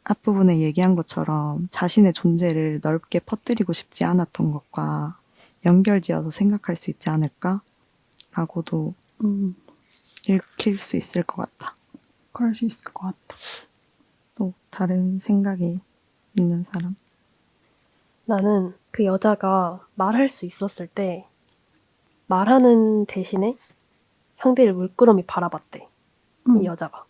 앞부분에 얘기한 것처럼 자신의 존재를 넓게 퍼뜨리고 싶지 않았던 것과 연결지어서 생각할 수 있지 않을까? 라고도 읽힐 수 있을 것 같아. 그럴 수 있을 것 같아. 또 다른 생각이 있는 사람? 나는 그 여자가 말할 수 있었을 때 말하는 대신에 상대를 물끄러미 바라봤대. 이 여자가.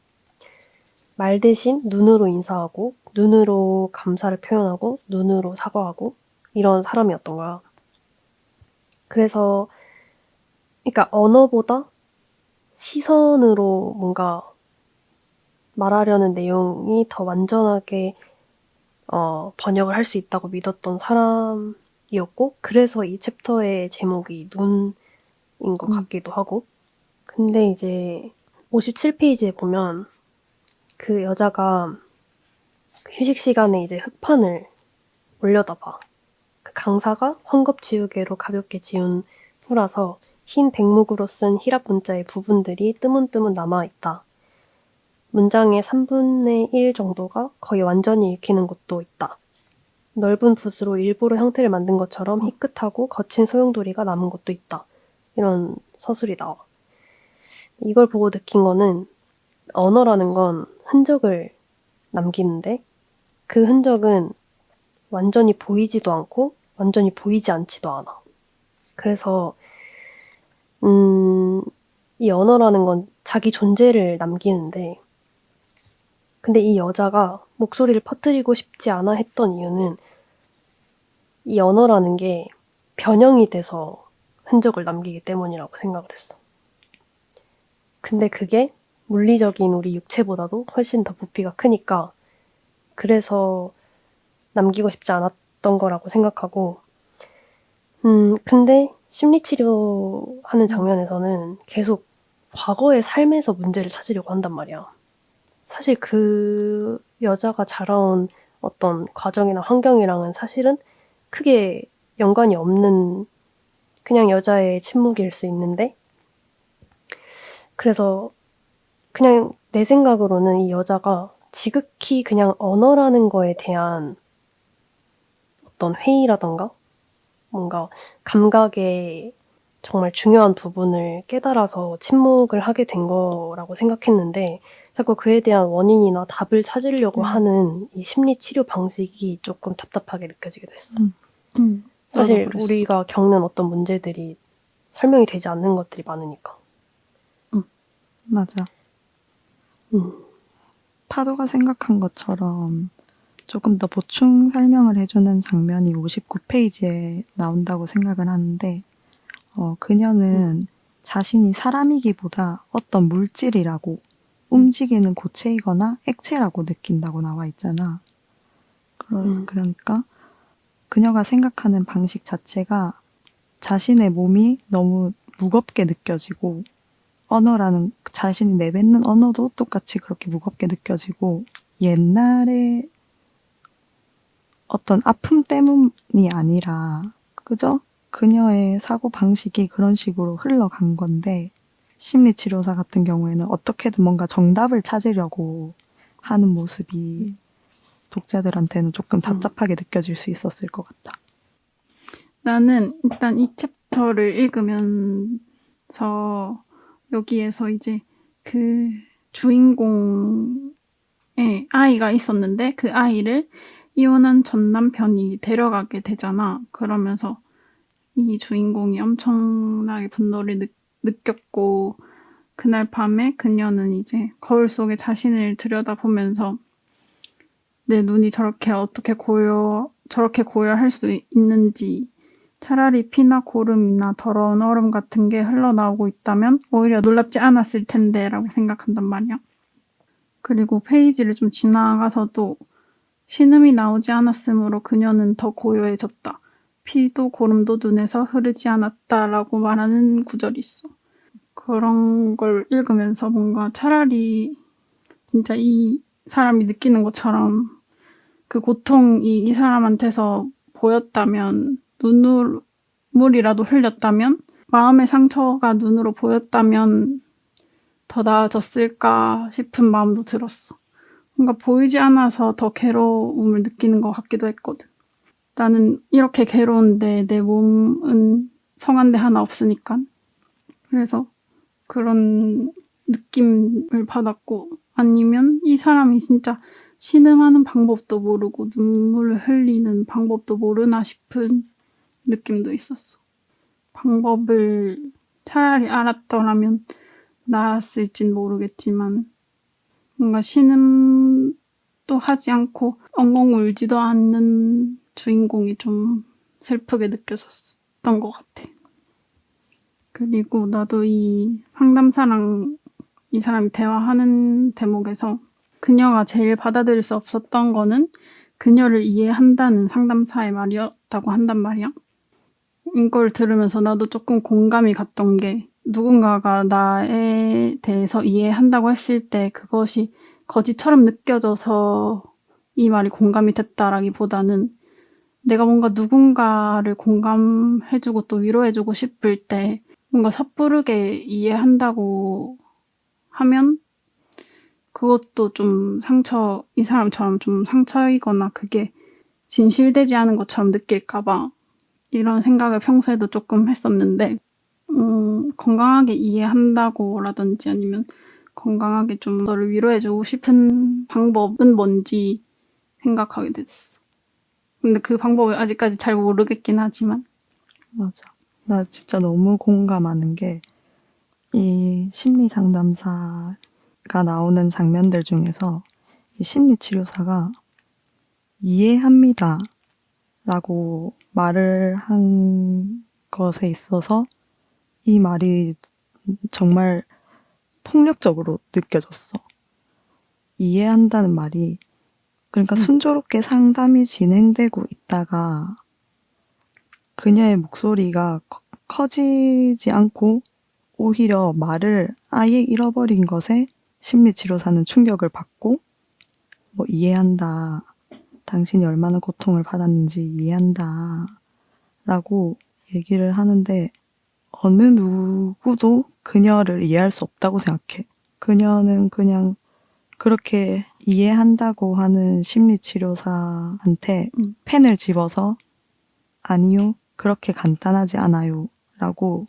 말 대신 눈으로 인사하고 눈으로 감사를 표현하고 눈으로 사과하고 이런 사람이었던 거야. 그래서 그러니까 언어보다 시선으로 뭔가 말하려는 내용이 더 완전하게 번역을 할 수 있다고 믿었던 사람이었고 그래서 이 챕터의 제목이 눈인 것 같기도 하고 근데 이제 57페이지에 보면 그 여자가 휴식 시간에 이제 흑판을 올려다 봐. 그 강사가 헝겊지우개로 가볍게 지운 후라서 흰 백목으로 쓴 히랍 문자의 부분들이 뜨문뜨문 남아있다. 문장의 3분의 1 정도가 거의 완전히 읽히는 곳도 있다. 넓은 붓으로 일부러 형태를 만든 것처럼 희끗하고 거친 소용돌이가 남은 곳도 있다. 이런 서술이 나와. 이걸 보고 느낀 거는 언어라는 건 흔적을 남기는데 그 흔적은 완전히 보이지도 않고 완전히 보이지 않지도 않아. 그래서 이 언어라는 건 자기 존재를 남기는데 근데 이 여자가 목소리를 퍼뜨리고 싶지 않아 했던 이유는 이 언어라는 게 변형이 돼서 흔적을 남기기 때문이라고 생각을 했어. 근데 그게 물리적인 우리 육체보다도 훨씬 더 부피가 크니까 그래서 남기고 싶지 않았던 거라고 생각하고 근데 심리치료하는 장면에서는 계속 과거의 삶에서 문제를 찾으려고 한단 말이야. 사실 그 여자가 자라온 어떤 과정이나 환경이랑은 사실은 크게 연관이 없는 그냥 여자의 침묵일 수 있는데 그래서 그냥 내 생각으로는 이 여자가 지극히 그냥 언어라는 거에 대한 어떤 회의라던가 뭔가 감각의 정말 중요한 부분을 깨달아서 침묵을 하게 된 거라고 생각했는데 자꾸 그에 대한 원인이나 답을 찾으려고 하는 이 심리 치료 방식이 조금 답답하게 느껴지기도 했어. 사실 나도 그랬어. 우리가 겪는 어떤 문제들이 설명이 되지 않는 것들이 많으니까. 맞아. 음. 파도가 생각한 것처럼 조금 더 보충 설명을 해주는 장면이 59페이지에 나온다고 생각을 하는데 그녀는 자신이 사람이기보다 어떤 물질이라고 움직이는 고체이거나 액체라고 느낀다고 나와 있잖아. 그러니까 그녀가 생각하는 방식 자체가 자신의 몸이 너무 무겁게 느껴지고 언어라는 자신이 내뱉는 언어도 똑같이 그렇게 무겁게 느껴지고 옛날에 어떤 아픔 때문이 아니라 그죠? 그녀의 사고 방식이 그런 식으로 흘러간 건데 심리치료사 같은 경우에는 어떻게든 뭔가 정답을 찾으려고 하는 모습이 독자들한테는 조금 답답하게 느껴질 수 있었을 것 같다. 나는 일단 이 챕터를 읽으면서 여기에서 이제 그 주인공의 아이가 있었는데 그 아이를 이혼한 전 남편이 데려가게 되잖아. 그러면서 이 주인공이 엄청나게 분노를 느꼈고 그날 밤에 그녀는 이제 거울 속에 자신을 들여다보면서 내 눈이 저렇게 고요할 수 있는지 차라리 피나 고름이나 더러운 얼음 같은 게 흘러나오고 있다면 오히려 놀랍지 않았을 텐데 라고 생각한단 말이야. 그리고 페이지를 좀 지나가서도 신음이 나오지 않았으므로 그녀는 더 고요해졌다. 피도 고름도 눈에서 흐르지 않았다라고 말하는 구절이 있어. 그런 걸 읽으면서 뭔가 차라리 진짜 이 사람이 느끼는 것처럼 그 고통이 이 사람한테서 보였다면 눈물이라도 흘렸다면 마음의 상처가 눈으로 보였다면 더 나아졌을까 싶은 마음도 들었어. 뭔가 보이지 않아서 더 괴로움을 느끼는 것 같기도 했거든. 나는 이렇게 괴로운데 내 몸은 성한 데 하나 없으니까. 그래서 그런 느낌을 받았고 아니면 이 사람이 진짜 신음하는 방법도 모르고 눈물을 흘리는 방법도 모르나 싶은 느낌도 있었어. 방법을 차라리 알았더라면 나았을진 모르겠지만 뭔가 신음도 하지 않고 엉엉 울지도 않는 주인공이 좀 슬프게 느껴졌던 것 같아. 그리고 나도 이 상담사랑 이 사람이 대화하는 대목에서 그녀가 제일 받아들일 수 없었던 거는 그녀를 이해한다는 상담사의 말이었다고 한단 말이야. 이걸 들으면서 나도 조금 공감이 갔던 게 누군가가 나에 대해서 이해한다고 했을 때 그것이 거짓처럼 느껴져서 이 말이 공감이 됐다라기보다는 내가 뭔가 누군가를 공감해주고 또 위로해주고 싶을 때 뭔가 섣부르게 이해한다고 하면 그것도 좀 이 사람처럼 좀 상처이거나 그게 진실되지 않은 것처럼 느낄까봐 이런 생각을 평소에도 조금 했었는데 건강하게 이해한다고라든지 아니면 건강하게 좀 너를 위로해주고 싶은 방법은 뭔지 생각하게 됐어. 근데 그 방법을 아직까지 잘 모르겠긴 하지만. 맞아. 나 진짜 너무 공감하는 게, 이 심리 상담사가 나오는 장면들 중에서 이 심리 치료사가 이해합니다 라고 말을 한 것에 있어서 이 말이 정말 폭력적으로 느껴졌어. 이해한다는 말이, 그러니까 순조롭게 상담이 진행되고 있다가 그녀의 목소리가 커지지 않고 오히려 말을 아예 잃어버린 것에 심리치료사는 충격을 받고, 뭐 이해한다. 당신이 얼마나 고통을 받았는지 이해한다. 라고 얘기를 하는데, 어느 누구도 그녀를 이해할 수 없다고 생각해. 그녀는 그냥 그렇게 이해한다고 하는 심리치료사한테 펜을 집어서 아니요, 그렇게 간단하지 않아요 라고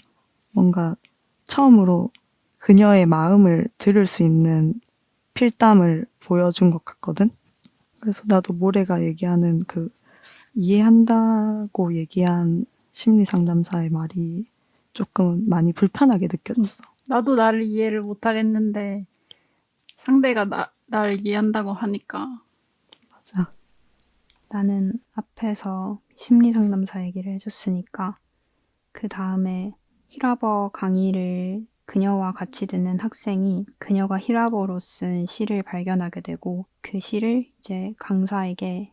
뭔가 처음으로 그녀의 마음을 들을 수 있는 필담을 보여준 것 같거든. 그래서 나도 모래가 얘기하는 그 이해한다고 얘기한 심리 상담사의 말이 조금 많이 불편하게 느껴졌어. 나도 나를 이해를 못하겠는데 상대가 나를 이해한다고 하니까. 맞아. 나는 앞에서 심리 상담사 얘기를 해줬으니까 그 다음에 히라버 강의를 그녀와 같이 듣는 학생이 그녀가 히라버로 쓴 시를 발견하게 되고 그 시를 이제 강사에게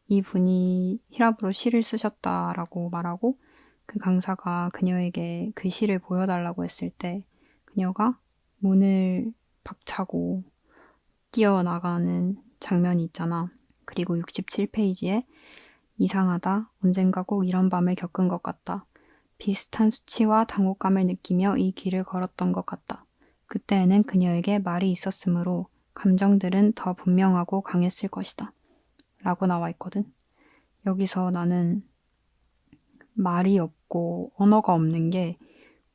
이분이 히라버로 시를 쓰셨다라고 말하고 그 강사가 그녀에게 그 시를 보여달라고 했을 때 그녀가 문을 박차고 뛰어나가는 장면이 있잖아. 그리고 67페이지에 이상하다. 언젠가 꼭 이런 밤을 겪은 것 같다. 비슷한 수치와 당혹감을 느끼며 이 길을 걸었던 것 같다. 그때에는 그녀에게 말이 있었으므로 감정들은 더 분명하고 강했을 것이다. 라고 나와 있거든. 여기서 나는 말이 없고 언어가 없는 게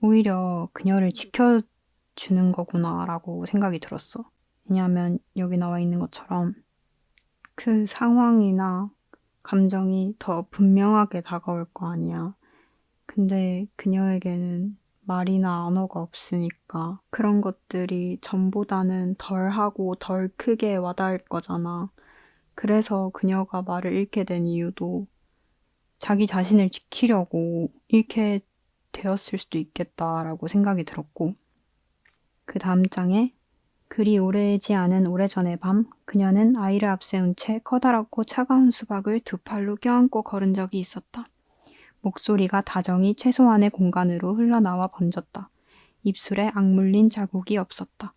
오히려 그녀를 지켜주는 거구나 라고 생각이 들었어. 왜냐하면 여기 나와 있는 것처럼 그 상황이나 감정이 더 분명하게 다가올 거 아니야. 근데 그녀에게는 말이나 언어가 없으니까 그런 것들이 전보다는 덜하고 덜 크게 와닿을 거잖아. 그래서 그녀가 말을 잃게 된 이유도 자기 자신을 지키려고 잃게 되었을 수도 있겠다라고 생각이 들었고, 그 다음 장에 그리 오래지 않은 오래전의 밤, 그녀는 아이를 앞세운 채 커다랗고 차가운 수박을 두 팔로 껴안고 걸은 적이 있었다. 목소리가 다정히 최소한의 공간으로 흘러나와 번졌다. 입술에 악물린 자국이 없었다.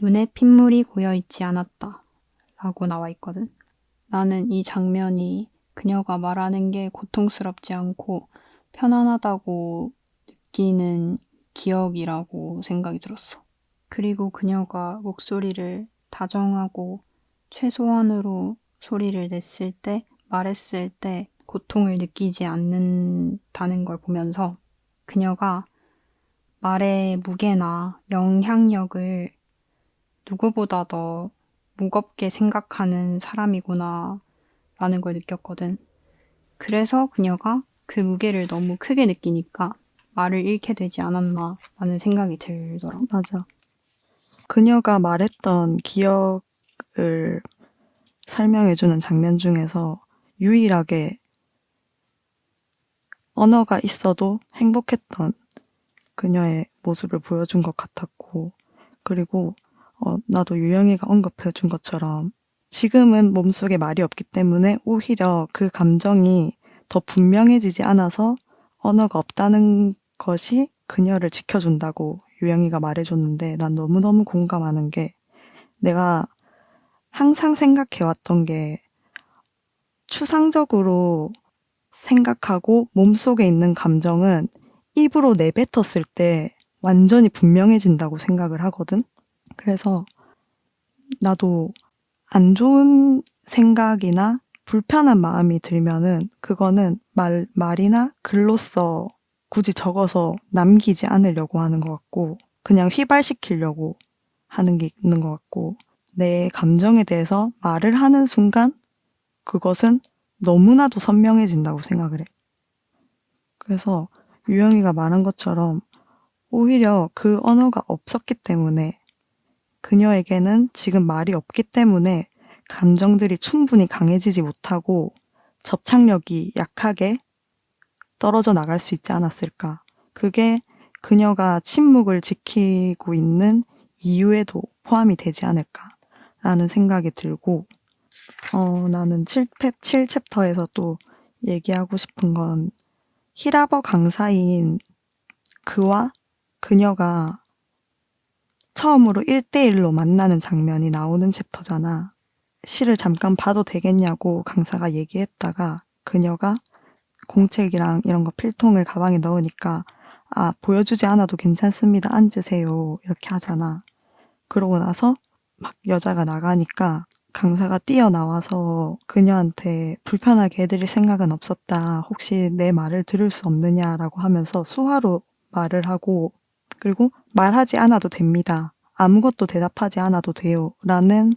눈에 핏물이 고여있지 않았다. 라고 나와 있거든. 나는 이 장면이 그녀가 말하는 게 고통스럽지 않고 편안하다고 느끼는 기억이라고 생각이 들었어. 그리고 그녀가 목소리를 다정하고 최소한으로 소리를 냈을 때, 말했을 때 고통을 느끼지 않는다는 걸 보면서 그녀가 말의 무게나 영향력을 누구보다 더 무겁게 생각하는 사람이구나 라는 걸 느꼈거든. 그래서 그녀가 그 무게를 너무 크게 느끼니까 말을 잃게 되지 않았나 라는 생각이 들더라고. 맞아. 그녀가 말했던 기억을 설명해주는 장면 중에서 유일하게 언어가 있어도 행복했던 그녀의 모습을 보여준 것 같았고, 그리고 나도 유영이가 언급해준 것처럼 지금은 몸속에 말이 없기 때문에 오히려 그 감정이 더 분명해지지 않아서 언어가 없다는 것이 그녀를 지켜준다고 유영이가 말해줬는데, 난 너무너무 공감하는 게, 내가 항상 생각해왔던 게 추상적으로 생각하고 몸속에 있는 감정은 입으로 내뱉었을 때 완전히 분명해진다고 생각을 하거든. 그래서 나도 안 좋은 생각이나 불편한 마음이 들면은 그거는 말이나 글로써 굳이 적어서 남기지 않으려고 하는 것 같고, 그냥 휘발시키려고 하는 게 있는 것 같고, 내 감정에 대해서 말을 하는 순간 그것은 너무나도 선명해진다고 생각을 해. 그래서 유영이가 말한 것처럼 오히려 그 언어가 없었기 때문에, 그녀에게는 지금 말이 없기 때문에 감정들이 충분히 강해지지 못하고 접착력이 약하게 떨어져 나갈 수 있지 않았을까. 그게 그녀가 침묵을 지키고 있는 이유에도 포함이 되지 않을까라는 생각이 들고, 나는 7챕터에서 또 얘기하고 싶은 건 히라버 강사인 그와 그녀가 처음으로 1대1로 만나는 장면이 나오는 챕터잖아. 시를 잠깐 봐도 되겠냐고 강사가 얘기했다가 그녀가 공책이랑 이런 거 필통을 가방에 넣으니까 보여주지 않아도 괜찮습니다. 앉으세요. 이렇게 하잖아. 그러고 나서 막 여자가 나가니까 강사가 뛰어나와서 그녀한테 불편하게 해드릴 생각은 없었다. 혹시 내 말을 들을 수 없느냐라고 하면서 수화로 말을 하고, 그리고 말하지 않아도 됩니다. 아무것도 대답하지 않아도 돼요. 라는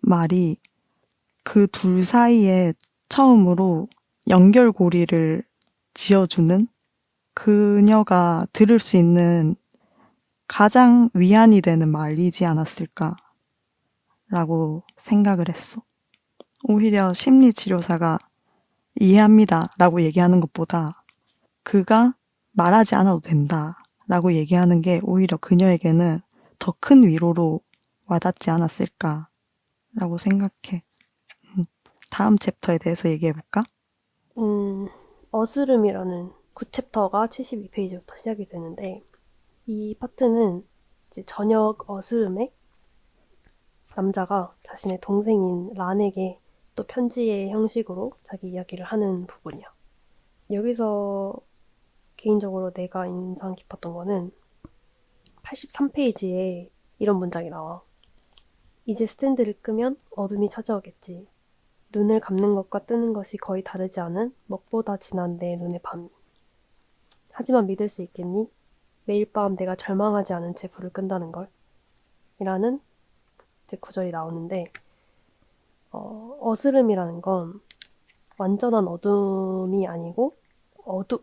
말이 그 둘 사이에 처음으로 연결고리를 지어주는, 그녀가 들을 수 있는 가장 위안이 되는 말이지 않았을까라고 생각을 했어. 오히려 심리치료사가 이해합니다 라고 얘기하는 것보다 그가 말하지 않아도 된다 라고 얘기하는 게 오히려 그녀에게는 더 큰 위로로 와닿지 않았을까라고 생각해. 다음 챕터에 대해서 얘기해볼까? 어스름이라는 9챕터가 72페이지부터 시작이 되는데, 이 파트는 이제 저녁 어스름에 남자가 자신의 동생인 란에게 또 편지의 형식으로 자기 이야기를 하는 부분이야. 여기서 개인적으로 내가 인상 깊었던 거는 83페이지에 이런 문장이 나와. 이제 스탠드를 끄면 어둠이 찾아오겠지. 눈을 감는 것과 뜨는 것이 거의 다르지 않은 먹보다 진한 내 눈의 밤이. 하지만 믿을 수 있겠니? 매일 밤 내가 절망하지 않은 채 불을 끈다는 걸. 이라는 이제 구절이 나오는데, 어스름이라는 건 완전한 어둠이 아니고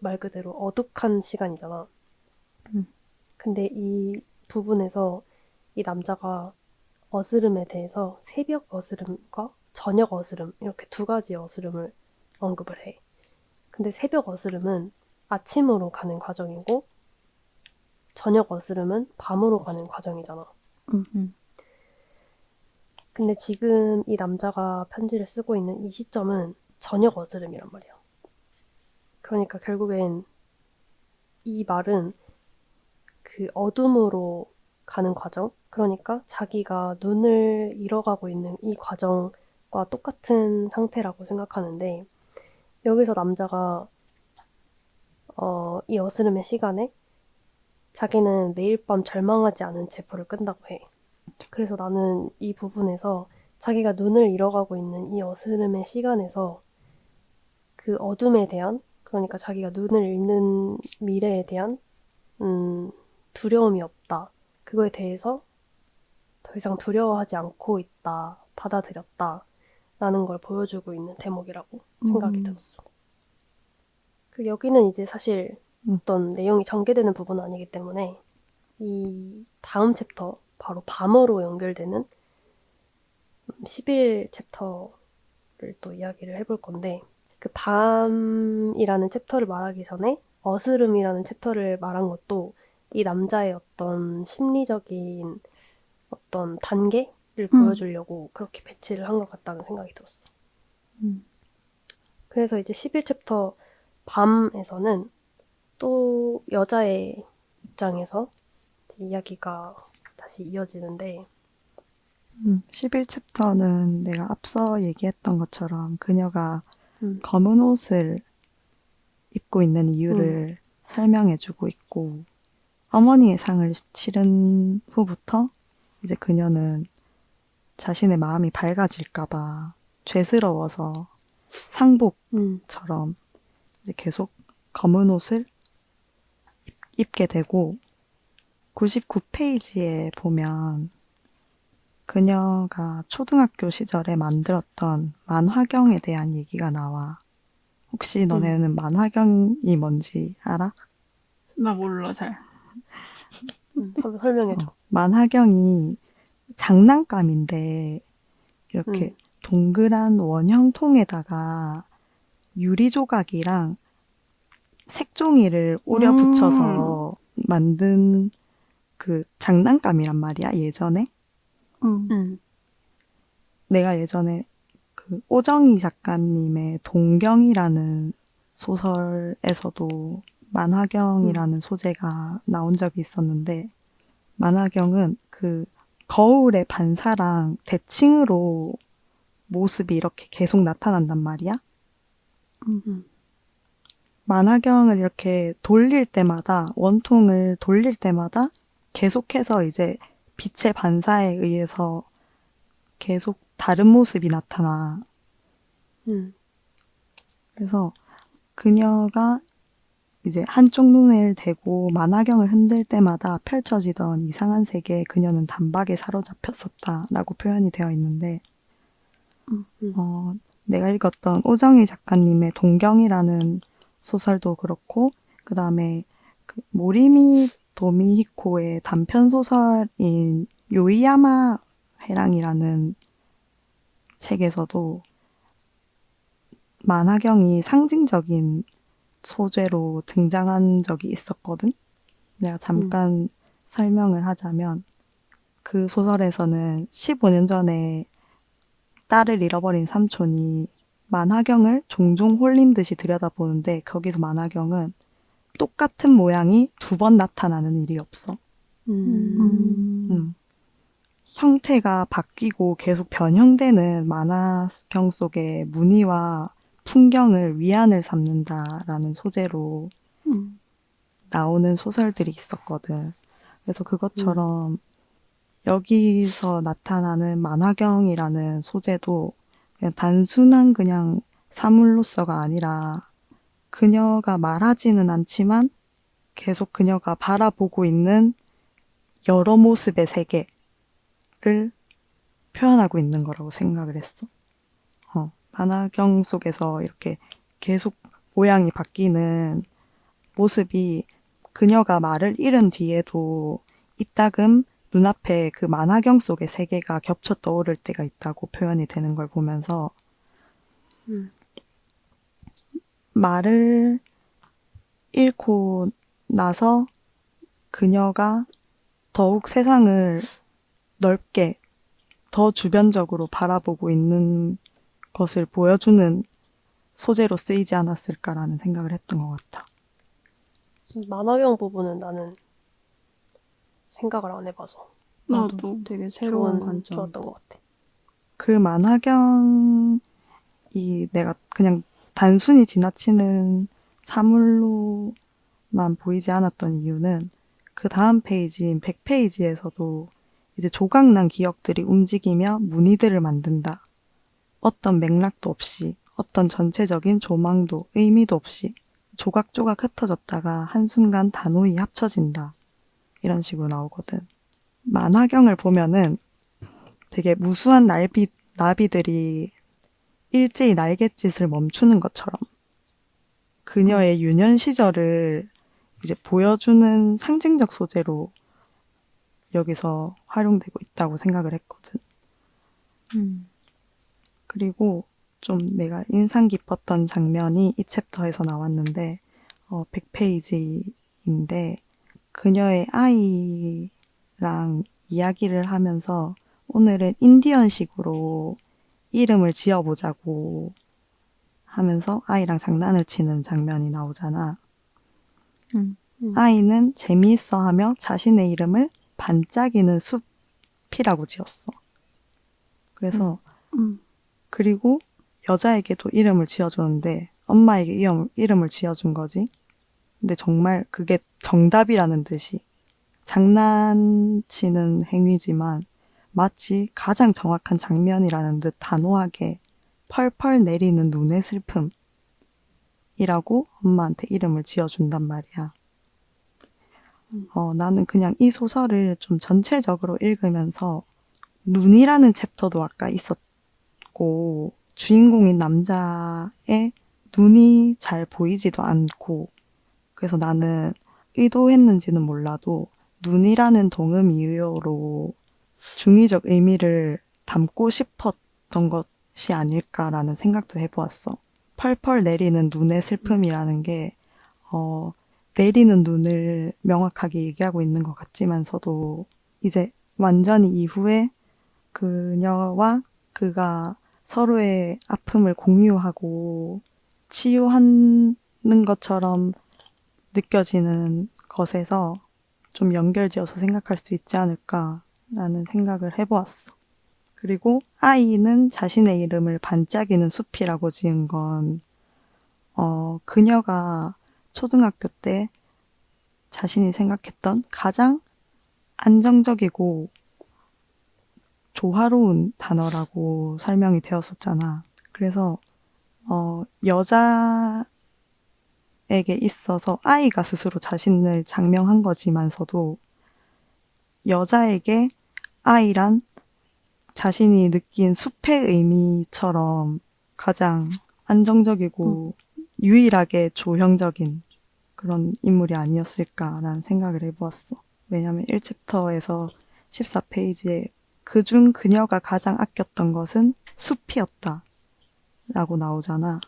말 그대로 어둑한 시간이잖아. 근데 이 부분에서 이 남자가 어스름에 대해서 새벽 어스름과 저녁 어스름, 이렇게 두 가지 어스름을 언급을 해. 근데 새벽 어스름은 아침으로 가는 과정이고 저녁 어스름은 밤으로 가는 과정이잖아. 근데 지금 이 남자가 편지를 쓰고 있는 이 시점은 저녁 어스름이란 말이야. 그러니까 결국엔 이 말은 그 어둠으로 가는 과정, 그러니까 자기가 눈을 잃어가고 있는 이 과정과 똑같은 상태라고 생각하는데, 여기서 남자가 이 어스름의 시간에 자기는 매일 밤 절망하지 않은 채 불을 끈다고 해. 그래서 나는 이 부분에서 자기가 눈을 잃어가고 있는 이 어스름의 시간에서 그 어둠에 대한, 그러니까 자기가 눈을 잃는 미래에 대한 두려움이 없다. 그거에 대해서 더 이상 두려워하지 않고 있다. 받아들였다. 라는 걸 보여주고 있는 대목이라고 생각이 들었어. 여기는 이제 사실 어떤 내용이 전개되는 부분은 아니기 때문에 이 다음 챕터, 바로 밤으로 연결되는 11챕터를 또 이야기를 해볼 건데, 그 밤이라는 챕터를 말하기 전에 어스름이라는 챕터를 말한 것도 이 남자의 어떤 심리적인 어떤 단계를 보여주려고 그렇게 배치를 한 것 같다는 생각이 들었어. 그래서 이제 11챕터 밤에서는 또 여자의 입장에서 이야기가 다시 이어지는데, 11챕터는 내가 앞서 얘기했던 것처럼 그녀가 검은 옷을 입고 있는 이유를 설명해주고 있고, 어머니의 상을 치른 후부터 이제 그녀는 자신의 마음이 밝아질까봐 죄스러워서 상복처럼 이제 계속 검은 옷을 입게 되고, 99페이지에 보면 그녀가 초등학교 시절에 만들었던 만화경에 대한 얘기가 나와. 혹시 너네는 만화경이 뭔지 알아? 나 몰라, 잘. 한번 설명해줘. 만화경이 장난감인데 이렇게 동그란 원형 통에다가 유리 조각이랑 색종이를 오려 붙여서 만든 그 장난감이란 말이야, 예전에. 응. 내가 예전에 그 오정희 작가님의 동경이라는 소설에서도 만화경이라는 소재가 나온 적이 있었는데, 만화경은 그 거울의 반사랑 대칭으로 모습이 이렇게 계속 나타난단 말이야. 만화경을 이렇게 돌릴 때마다, 원통을 돌릴 때마다 계속해서 이제 빛의 반사에 의해서 계속 다른 모습이 나타나. 그래서 그녀가 이제 한쪽 눈을 대고 만화경을 흔들 때마다 펼쳐지던 이상한 세계에 그녀는 단박에 사로잡혔었다라고 표현이 되어 있는데, 내가 읽었던 오정희 작가님의 동경이라는 소설도 그렇고, 그 다음에 그 모리미 도미히코의 단편 소설인 요이야마 해랑이라는 책에서도 만화경이 상징적인 소재로 등장한 적이 있었거든. 내가 잠깐 설명을 하자면, 그 소설에서는 15년 전에 딸을 잃어버린 삼촌이 만화경을 종종 홀린 듯이 들여다보는데, 거기서 만화경은 똑같은 모양이 2번 나타나는 일이 없어. 형태가 바뀌고 계속 변형되는 만화경 속의 무늬와 풍경을 위안을 삼는다라는 소재로 나오는 소설들이 있었거든. 그래서 그것처럼 여기서 나타나는 만화경이라는 소재도 그냥 단순한 그냥 사물로서가 아니라, 그녀가 말하지는 않지만 계속 그녀가 바라보고 있는 여러 모습의 세계를 표현하고 있는 거라고 생각을 했어. 만화경 속에서 이렇게 계속 모양이 바뀌는 모습이 그녀가 말을 잃은 뒤에도 이따금 눈앞에 그 만화경 속의 세계가 겹쳐 떠오를 때가 있다고 표현이 되는 걸 보면서, 말을 잃고 나서 그녀가 더욱 세상을 넓게 더 주변적으로 바라보고 있는 것을 보여주는 소재로 쓰이지 않았을까라는 생각을 했던 것 같아. 만화경 부분은 나는 생각을 안 해봐서 나도. 되게 새로운 관점. 좋았던 것 같아. 그 만화경이 내가 그냥 단순히 지나치는 사물로만 보이지 않았던 이유는, 그 다음 페이지인 100페이지에서도 이제 조각난 기억들이 움직이며 무늬들을 만든다. 어떤 맥락도 없이, 어떤 전체적인 조망도 의미도 없이 조각조각 흩어졌다가 한순간 단호히 합쳐진다. 이런 식으로 나오거든. 만화경을 보면은 되게 무수한 나비들이 일제히 날갯짓을 멈추는 것처럼 그녀의 유년 시절을 이제 보여주는 상징적 소재로 여기서 활용되고 있다고 생각을 했거든. 그리고 좀 내가 인상 깊었던 장면이 이 챕터에서 나왔는데, 100페이지인데 그녀의 아이랑 이야기를 하면서 오늘은 인디언식으로 이름을 지어보자고 하면서 아이랑 장난을 치는 장면이 나오잖아. 아이는 재미있어하며 자신의 이름을 반짝이는 숲이라고 지었어. 그래서 그리고 여자에게도 이름을 지어줬는데 엄마에게 이름을 지어준 거지. 근데 정말 그게 정답이라는 듯이 장난치는 행위지만 마치 가장 정확한 장면이라는 듯 단호하게 펄펄 내리는 눈의 슬픔이라고 엄마한테 이름을 지어준단 말이야. 나는 그냥 이 소설을 좀 전체적으로 읽으면서 눈이라는 챕터도 아까 있었고 주인공인 남자의 눈이 잘 보이지도 않고 그래서 나는 의도했는지는 몰라도 눈이라는 동음이유로 중의적 의미를 담고 싶었던 것이 아닐까라는 생각도 해보았어. 펄펄 내리는 눈의 슬픔이라는 게 내리는 눈을 명확하게 얘기하고 있는 것 같지만서도 이제 완전히 이후에 그녀와 그가 서로의 아픔을 공유하고 치유하는 것처럼 느껴지는 것에서 좀 연결지어서 생각할 수 있지 않을까라는 생각을 해보았어. 그리고 아이는 자신의 이름을 반짝이는 숲이라고 지은 건 그녀가 초등학교 때 자신이 생각했던 가장 안정적이고 조화로운 단어라고 설명이 되었었잖아. 그래서 여자에게 있어서 아이가 스스로 자신을 장명한 거지만서도 여자에게 아이란 자신이 느낀 숲의 의미처럼 가장 안정적이고 유일하게 조형적인 그런 인물이 아니었을까라는 생각을 해보았어. 왜냐면 1챕터에서 14페이지에 그중 그녀가 가장 아꼈던 것은 숲이었다 라고 나오잖아.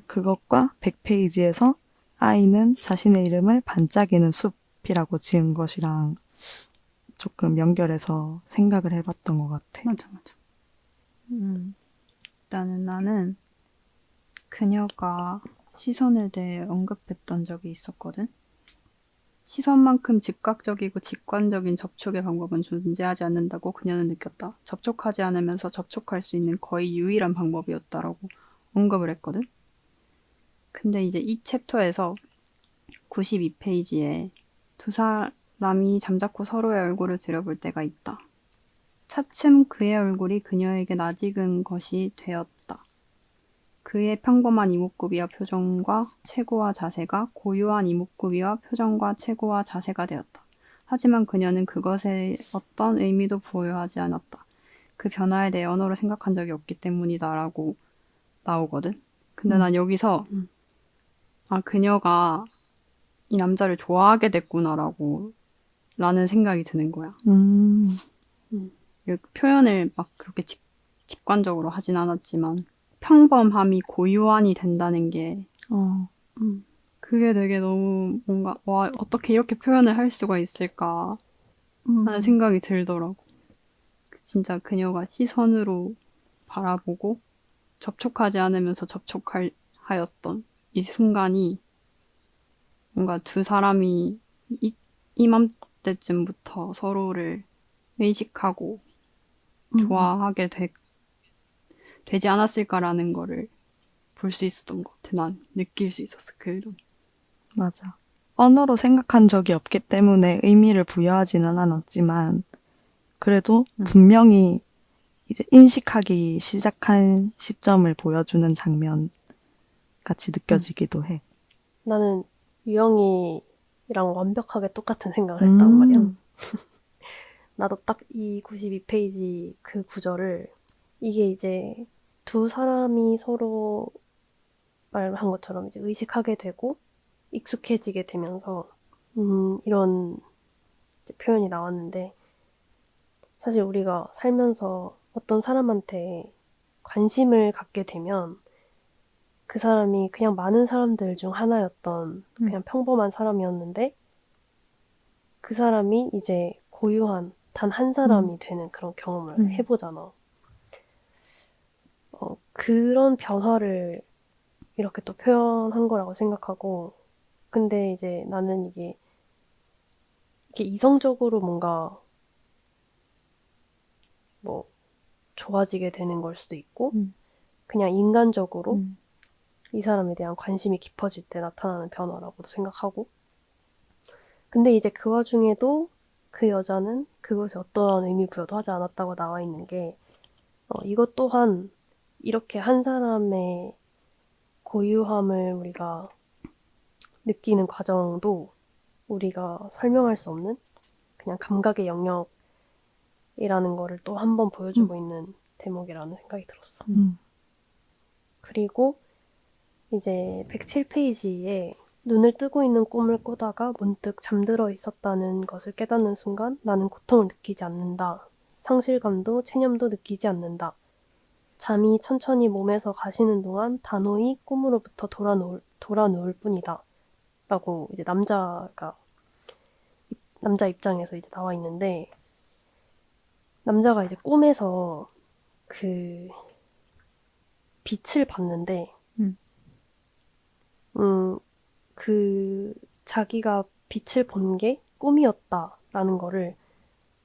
그것과 100페이지에서 아이는 자신의 이름을 반짝이는 숲이라고 지은 것이랑 조금 연결해서 생각을 해봤던 것 같아. 맞아. 일단은 나는 그녀가 시선에 대해 언급했던 적이 있었거든. 시선만큼 즉각적이고 직관적인 접촉의 방법은 존재하지 않는다고 그녀는 느꼈다. 접촉하지 않으면서 접촉할 수 있는 거의 유일한 방법이었다라고 언급을 했거든. 근데 이제 이 챕터에서 92페이지에 두 사람이 잠자코 서로의 얼굴을 들여볼 때가 있다. 차츰 그의 얼굴이 그녀에게 낯익은 것이 되었다. 그의 평범한 이목구비와 표정과 체구와 자세가 고요한 이목구비와 표정과 체구와 자세가 되었다. 하지만 그녀는 그것에 어떤 의미도 부여하지 않았다. 그 변화에 대해 언어로 생각한 적이 없기 때문이다라고 나오거든. 근데 난 여기서 그녀가 이 남자를 좋아하게 됐구나라고 라는 생각이 드는 거야. 이렇게 표현을 막 그렇게 직관적으로 하진 않았지만 평범함이 고유한이 된다는 게 그게 되게 너무 뭔가 와 어떻게 이렇게 표현을 할 수가 있을까 하는 생각이 들더라고. 진짜 그녀가 시선으로 바라보고 접촉하지 않으면서 접촉하였던 이 순간이 뭔가 두 사람이 이맘때쯤부터 서로를 의식하고 좋아하게 되지 않았을까라는 거를 볼 수 있었던 것 같아. 난 느낄 수 있었어. 그런. 맞아. 언어로 생각한 적이 없기 때문에 의미를 부여하지는 않았지만 그래도 분명히 이제 인식하기 시작한 시점을 보여주는 장면 같이 느껴지기도 해. 나는 유영이랑 완벽하게 똑같은 생각을 했단 말이야. 나도 딱 이 92페이지 그 구절을 이게 이제 두 사람이 서로 말한 것처럼 이제 의식하게 되고 익숙해지게 되면서 이런 이제 표현이 나왔는데 사실 우리가 살면서 어떤 사람한테 관심을 갖게 되면 그 사람이 그냥 많은 사람들 중 하나였던 그냥 평범한 사람이었는데 그 사람이 이제 고유한 단 한 사람이 되는 그런 경험을 해보잖아. 그런 변화를 이렇게 또 표현한 거라고 생각하고 근데 이제 나는 이게 이성적으로 뭔가 뭐 좋아지게 되는 걸 수도 있고 그냥 인간적으로 이 사람에 대한 관심이 깊어질 때 나타나는 변화라고도 생각하고 근데 이제 그 와중에도 그 여자는 그것에 어떠한 의미 부여도 하지 않았다고 나와 있는 게 이것 또한 이렇게 한 사람의 고유함을 우리가 느끼는 과정도 우리가 설명할 수 없는 그냥 감각의 영역에 이라는 거를 또 한 번 보여주고 있는 대목이라는 생각이 들었어. 그리고 이제 107페이지에 눈을 뜨고 있는 꿈을 꾸다가 문득 잠들어 있었다는 것을 깨닫는 순간 나는 고통을 느끼지 않는다. 상실감도 체념도 느끼지 않는다. 잠이 천천히 몸에서 가시는 동안 단호히 꿈으로부터 돌아 누울 뿐이다. 라고 이제 남자 입장에서 이제 나와 있는데, 남자가 이제 꿈에서 그 빛을 봤는데, 그 자기가 빛을 본 게 꿈이었다라는 거를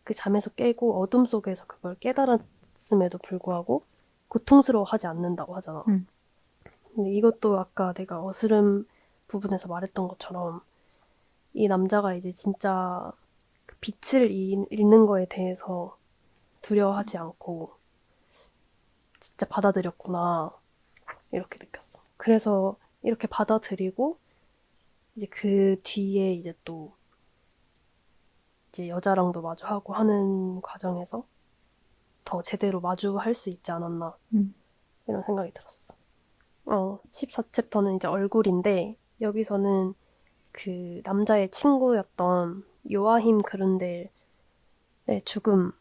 그 잠에서 깨고 어둠 속에서 그걸 깨달았음에도 불구하고 고통스러워하지 않는다고 하잖아. 근데 이것도 아까 내가 어스름 부분에서 말했던 것처럼 이 남자가 이제 진짜 그 빛을 잃는 거에 대해서 두려워하지 않고 진짜 받아들였구나 이렇게 느꼈어. 그래서 이렇게 받아들이고 이제 그 뒤에 이제 또 이제 여자랑도 마주하고 하는 과정에서 더 제대로 마주할 수 있지 않았나 이런 생각이 들었어. 14챕터는 이제 얼굴인데 여기서는 그 남자의 친구였던 요아힘 그룬델의 죽음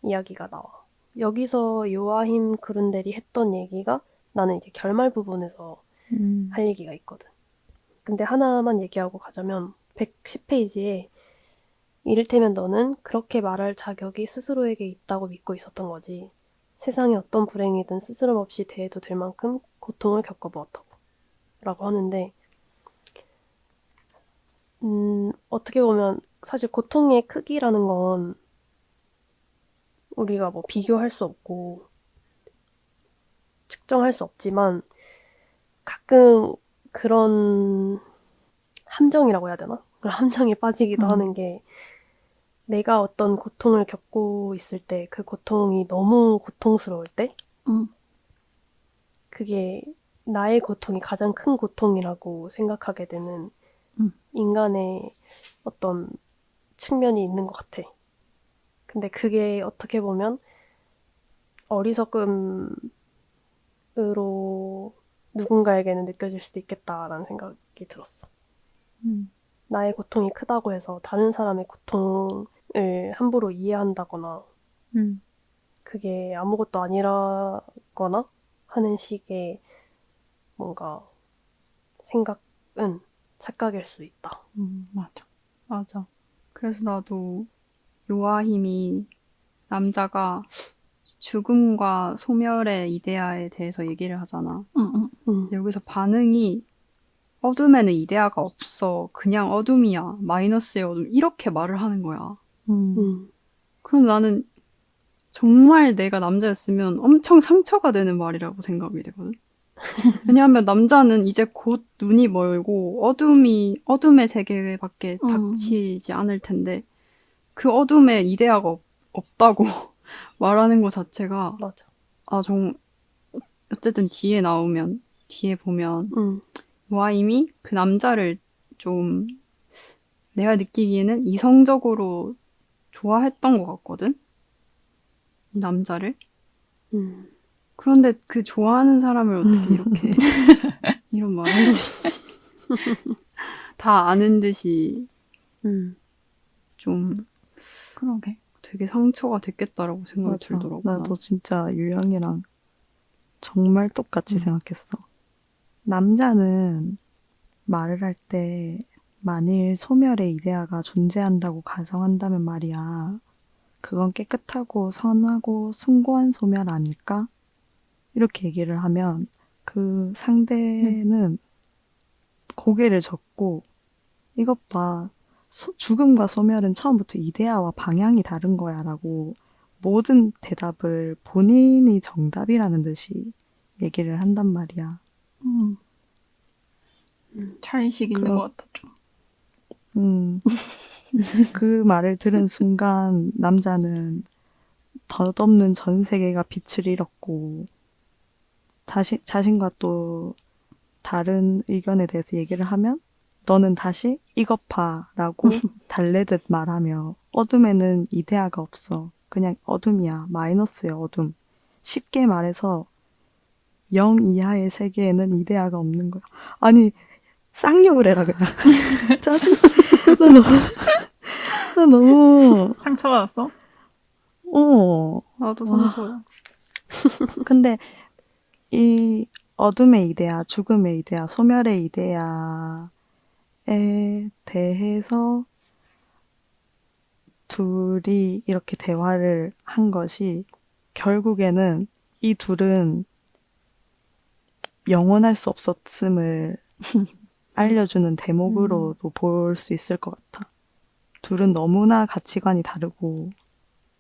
이야기가 나와. 여기서 요아힘 그룬델이 했던 얘기가 나는 이제 결말 부분에서 할 얘기가 있거든. 근데 하나만 얘기하고 가자면 110페이지에 이를테면 너는 그렇게 말할 자격이 스스로에게 있다고 믿고 있었던 거지. 세상에 어떤 불행이든 스스럼 없이 대해도 될 만큼 고통을 겪어보았다고. 라고 하는데 어떻게 보면 사실 고통의 크기라는 건 우리가 뭐 비교할 수 없고 측정할 수 없지만 가끔 그런 함정이라고 해야 되나? 그런 함정에 빠지기도 하는 게 내가 어떤 고통을 겪고 있을 때 그 고통이 너무 고통스러울 때 그게 나의 고통이 가장 큰 고통이라고 생각하게 되는 인간의 어떤 측면이 있는 것 같아. 근데 그게 어떻게 보면 어리석음으로 누군가에게는 느껴질 수도 있겠다라는 생각이 들었어. 나의 고통이 크다고 해서 다른 사람의 고통을 함부로 이해한다거나 그게 아무것도 아니라거나 하는 식의 뭔가 생각은 착각일 수 있다. 맞아. 맞아. 그래서 나도 요아힘이 남자가 죽음과 소멸의 이데아에 대해서 얘기를 하잖아. 여기서 반응이 어둠에는 이데아가 없어. 그냥 어둠이야. 마이너스의 어둠. 이렇게 말을 하는 거야. 그럼 나는 정말 내가 남자였으면 엄청 상처가 되는 말이라고 생각이 되거든. 왜냐하면 남자는 이제 곧 눈이 멀고 어둠의 세계밖에 닥치지 않을 텐데 그 어둠에 이데아가 없다고 말하는 것 자체가 맞아. 어쨌든 뒤에 보면 요아임이 그 남자를 좀 내가 느끼기에는 이성적으로 좋아했던 것 같거든? 이 남자를. 그런데 그 좋아하는 사람을 어떻게 이렇게 이런 말을 할 수 있지? 다 아는 듯이 좀 그러게. 되게 상처가 됐겠다라고 생각이 들더라고. 나도 진짜 유영이랑 정말 똑같이 생각했어. 남자는 말을 할 때 만일 소멸의 이데아가 존재한다고 가정한다면 말이야. 그건 깨끗하고 선하고 숭고한 소멸 아닐까? 이렇게 얘기를 하면 그 상대는 고개를 젓고 이것 봐. 죽음과 소멸은 처음부터 이데아와 방향이 다른 거야 라고 모든 대답을 본인이 정답이라는 듯이 얘기를 한단 말이야. 차이식 있는 것 같아, 좀. 그 말을 들은 순간 남자는 덧없는 전 세계가 빛을 잃었고 자신과 또 다른 의견에 대해서 얘기를 하면 너는 다시 이것 봐 라고 달래듯 말하며 어둠에는 이데아가 없어. 그냥 어둠이야. 마이너스의 어둠. 쉽게 말해서 0 이하의 세계에는 이데아가 없는 거야. 아니, 쌍욕을 해라, 그냥. 짜증. 나 너무, 상처받았어? 나도 와. 상처야. 근데 이 어둠의 이데아, 죽음의 이데아, 소멸의 이데아에 대해서 둘이 이렇게 대화를 한 것이 결국에는 이 둘은 영원할 수 없었음을 알려주는 대목으로도 볼 수 있을 것 같아. 둘은 너무나 가치관이 다르고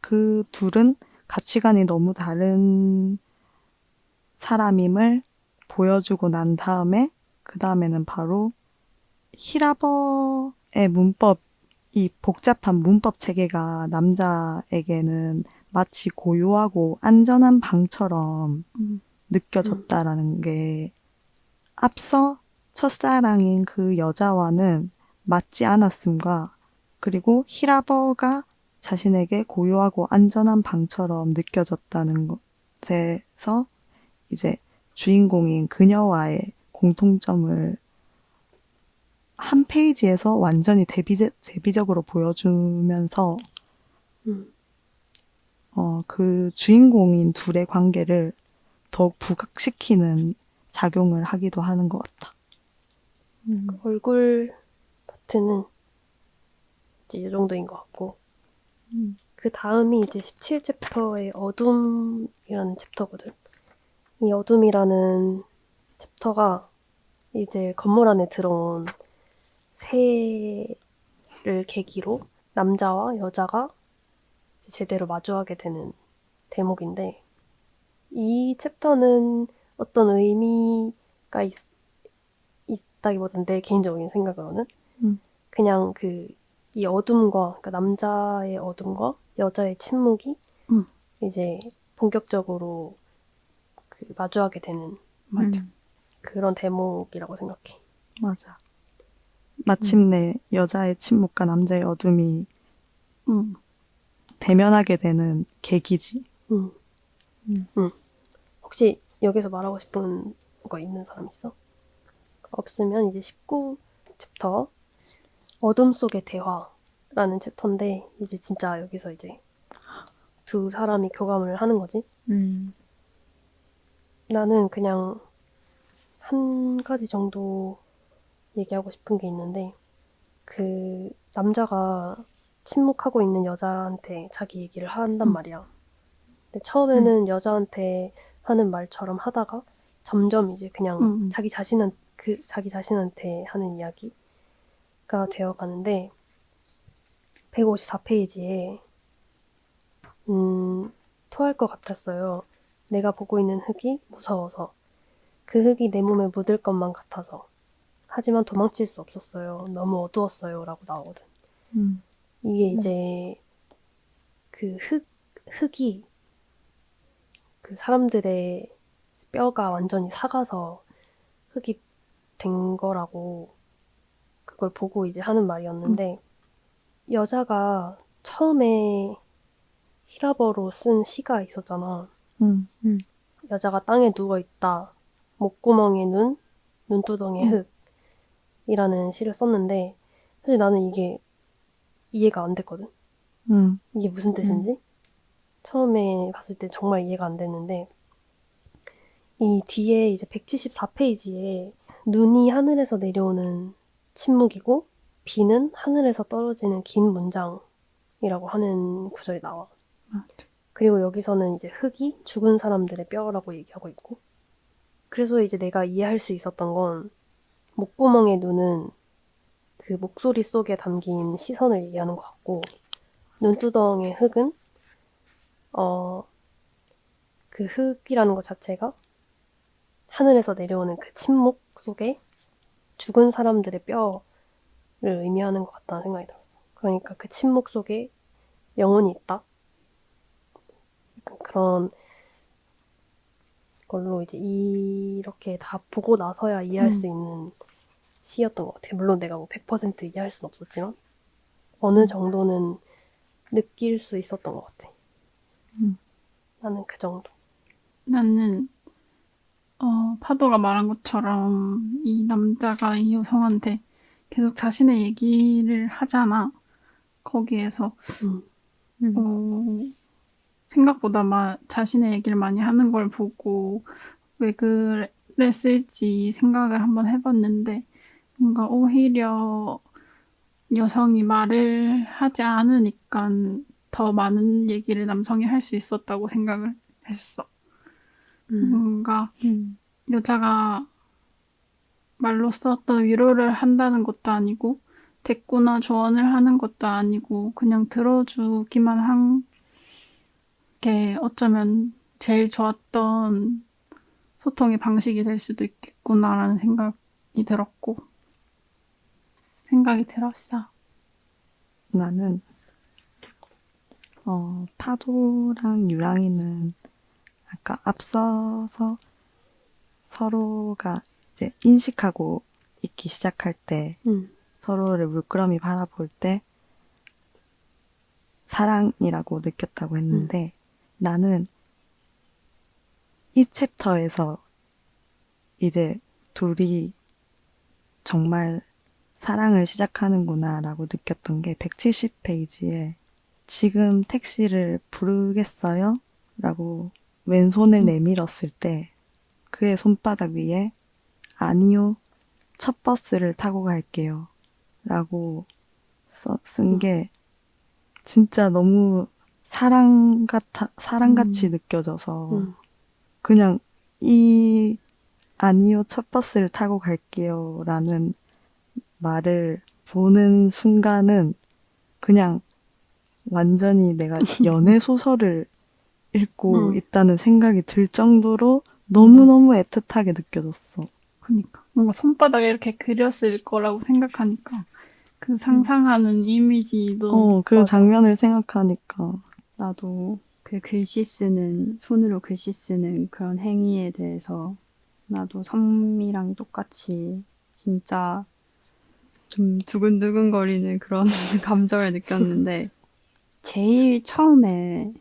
그 둘은 가치관이 너무 다른 사람임을 보여주고 난 다음에 그 다음에는 바로 히라버의 문법, 이 복잡한 문법 체계가 남자에게는 마치 고요하고 안전한 방처럼 느껴졌다라는 게 앞서 첫사랑인 그 여자와는 맞지 않았음과 그리고 히라버가 자신에게 고요하고 안전한 방처럼 느껴졌다는 것에서 이제 주인공인 그녀와의 공통점을 한 페이지에서 완전히 대비적으로 보여주면서 그 주인공인 둘의 관계를 더욱 부각시키는 작용을 하기도 하는 것 같아. 얼굴 파트는 이제 이 정도인 것 같고 그 다음이 이제 17챕터의 어둠이라는 챕터거든. 이 어둠이라는 챕터가 이제 건물 안에 들어온 새를 계기로 남자와 여자가 이제 제대로 마주하게 되는 대목인데 이 챕터는 어떤 의미가 있다기보다는 내 개인적인 생각으로는 그냥 이 어둠과 그러니까 남자의 어둠과 여자의 침묵이 이제 본격적으로 마주하게 되는 그런 대목이라고 생각해. 맞아. 마침내 여자의 침묵과 남자의 어둠이 대면하게 되는 계기지. 혹시 여기서 말하고 싶은 거 있는 사람 있어? 없으면 이제 19챕터 어둠 속의 대화라는 챕터인데 이제 진짜 여기서 이제 두 사람이 교감을 하는 거지. 나는 그냥 한 가지 정도 얘기하고 싶은 게 있는데 그 남자가 침묵하고 있는 여자한테 자기 얘기를 한단 말이야. 근데 처음에는 여자한테 하는 말처럼 하다가 점점 이제 그냥 자기 자신한테 하는 이야기가 되어 가는데 154페이지에 토할 것 같았어요. 내가 보고 있는 흙이 무서워서 그 흙이 내 몸에 묻을 것만 같아서 하지만 도망칠 수 없었어요. 너무 어두웠어요. 라고 나오거든. 이게 이제 그 흙이 그 사람들의 뼈가 완전히 삭아서 흙이 된 거라고 그걸 보고 이제 하는 말이었는데 여자가 처음에 히라버로 쓴 시가 있었잖아. 여자가 땅에 누워있다. 목구멍에 눈두덩이에 흙이라는 시를 썼는데 사실 나는 이게 이해가 안 됐거든. 이게 무슨 뜻인지? 처음에 봤을 때 정말 이해가 안 됐는데 이 뒤에 이제 174페이지에 눈이 하늘에서 내려오는 침묵이고 비는 하늘에서 떨어지는 긴 문장이라고 하는 구절이 나와. 그리고 여기서는 이제 흙이 죽은 사람들의 뼈라고 얘기하고 있고 그래서 이제 내가 이해할 수 있었던 건 목구멍의 눈은 그 목소리 속에 담긴 시선을 얘기하는 것 같고 눈두덩이의 흙은 그 흙이라는 것 자체가 하늘에서 내려오는 그 침묵 속에 죽은 사람들의 뼈를 의미하는 것 같다는 생각이 들었어. 그러니까 그 침묵 속에 영혼이 있다. 그런 걸로 이제 이렇게 다 보고 나서야 이해할 수 있는 시였던 것 같아요. 물론 내가 뭐 100% 이해할 수는 없었지만 어느 정도는 느낄 수 있었던 것 같아. 나는 그 정도. 나는 파도가 말한 것처럼 이 남자가 이 여성한테 계속 자신의 얘기를 하잖아. 거기에서 생각보다 자신의 얘기를 많이 하는 걸 보고 왜 그랬을지 생각을 한번 해봤는데 뭔가 오히려 여성이 말을 하지 않으니까 더 많은 얘기를 남성이 할 수 있었다고 생각을 했어. 뭔가 여자가 말로써 어떤 위로를 한다는 것도 아니고 대꾸나 조언을 하는 것도 아니고 그냥 들어주기만 한 게 어쩌면 제일 좋았던 소통의 방식이 될 수도 있겠구나라는 생각이 들었어. 나는 파도랑 유랑이는 아까 앞서서 서로가 이제 인식하고 있기 시작할 때 서로를 물끄러미 바라볼 때 사랑이라고 느꼈다고 했는데 나는 이 챕터에서 이제 둘이 정말 사랑을 시작하는구나라고 느꼈던 게 170페이지에 지금 택시를 부르겠어요? 라고 왼손을 내밀었을 때 그의 손바닥 위에 아니요, 첫 버스를 타고 갈게요. 라고 쓴 게 진짜 너무 사랑같이 느껴져서 그냥 아니요, 첫 버스를 타고 갈게요. 라는 말을 보는 순간은 그냥 완전히 내가 연애 소설을 읽고 있다는 생각이 들 정도로 너무너무 애틋하게 느껴졌어. 그니까 뭔가 손바닥에 이렇게 그렸을 거라고 생각하니까 그 상상하는 이미지도 그 장면을 생각하니까. 나도 그 손으로 글씨 쓰는 그런 행위에 대해서 나도 선미랑 똑같이 진짜 좀 두근두근거리는 그런 감정을 느꼈는데 제일 처음에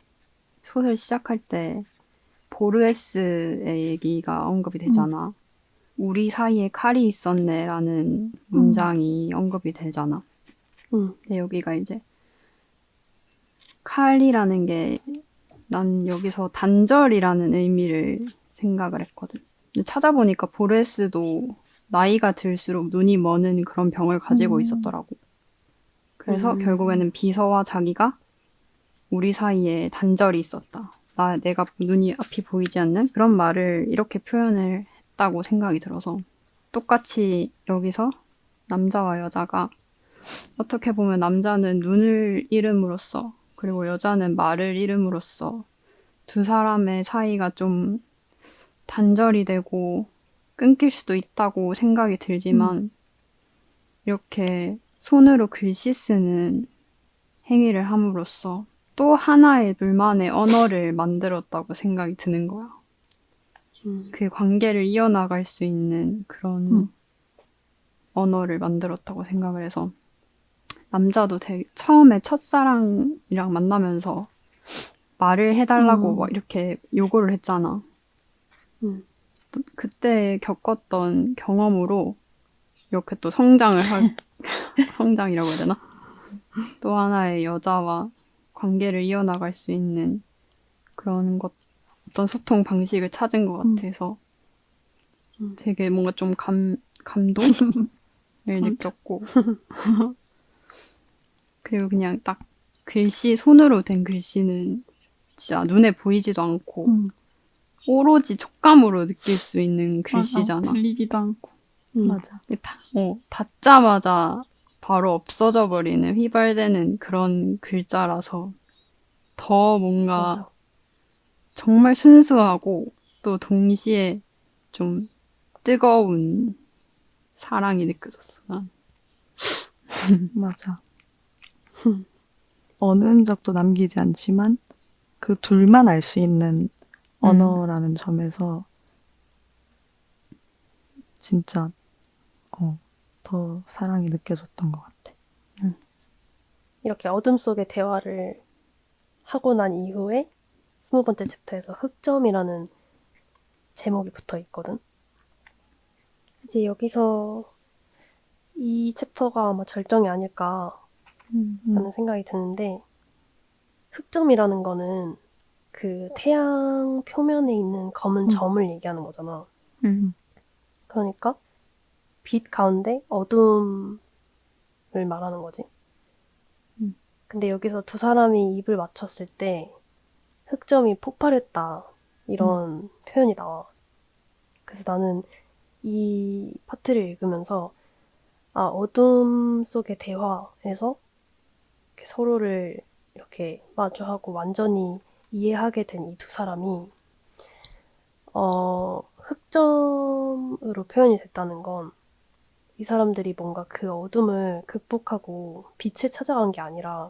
소설 시작할 때 보르헤스의 얘기가 언급이 되잖아. 우리 사이에 칼이 있었네라는 문장이 언급이 되잖아. 근데 여기가 이제 칼이라는 게 난 여기서 단절이라는 의미를 생각을 했거든. 근데 찾아보니까 보르헤스도 나이가 들수록 눈이 머는 그런 병을 가지고 있었더라고. 그래서 결국에는 비서와 자기가 우리 사이에 단절이 있었다. 내가 눈이 앞이 보이지 않는 그런 말을 이렇게 표현을 했다고 생각이 들어서 똑같이 여기서 남자와 여자가 어떻게 보면 남자는 눈을 잃음으로써 그리고 여자는 말을 잃음으로써 두 사람의 사이가 좀 단절이 되고 끊길 수도 있다고 생각이 들지만 이렇게 손으로 글씨 쓰는 행위를 함으로써 또 하나의 둘만의 언어를 만들었다고 생각이 드는 거야. 그 관계를 이어나갈 수 있는 그런 언어를 만들었다고 생각을 해서 남자도 처음에 첫사랑이랑 만나면서 말을 해달라고 막 이렇게 요구를 했잖아. 그때 겪었던 경험으로 이렇게 또 성장이라고 해야 되나? 또 하나의 여자와 관계를 이어나갈 수 있는 그런 어떤 소통 방식을 찾은 것 같아서 되게 뭔가 좀 감동을 느꼈고 그리고 그냥 딱 손으로 된 글씨는 진짜 눈에 보이지도 않고 오로지 촉감으로 느낄 수 있는 글씨잖아. 맞아, 들리지도 않고. 맞아. 닫자마자 바로 없어져 버리는 휘발되는 그런 글자라서 더 뭔가 맞아. 정말 순수하고 또 동시에 좀 뜨거운 사랑이 느껴졌어. 난. 맞아. 어느 흔적도 남기지 않지만 그 둘만 알 수 있는 언어라는 점에서 진짜 더 사랑이 느껴졌던 것 같아. 이렇게 어둠 속의 대화를 하고 난 이후에 20번째 챕터에서 흑점이라는 제목이 붙어 있거든. 이제 여기서 이 챕터가 아마 절정이 아닐까라는 생각이 드는데, 흑점이라는 거는 그 태양 표면에 있는 검은 점을 얘기하는 거잖아. 그러니까 빛 가운데 어둠을 말하는 거지. 근데 여기서 두 사람이 입을 맞췄을 때 흑점이 폭발했다, 이런 표현이 나와. 그래서 나는 이 파트를 읽으면서 어둠 속의 대화에서 이렇게 서로를 이렇게 마주하고 완전히 이해하게 된 이 두 사람이 흑점으로 표현이 됐다는 건 이 사람들이 뭔가 그 어둠을 극복하고 빛을 찾아간 게 아니라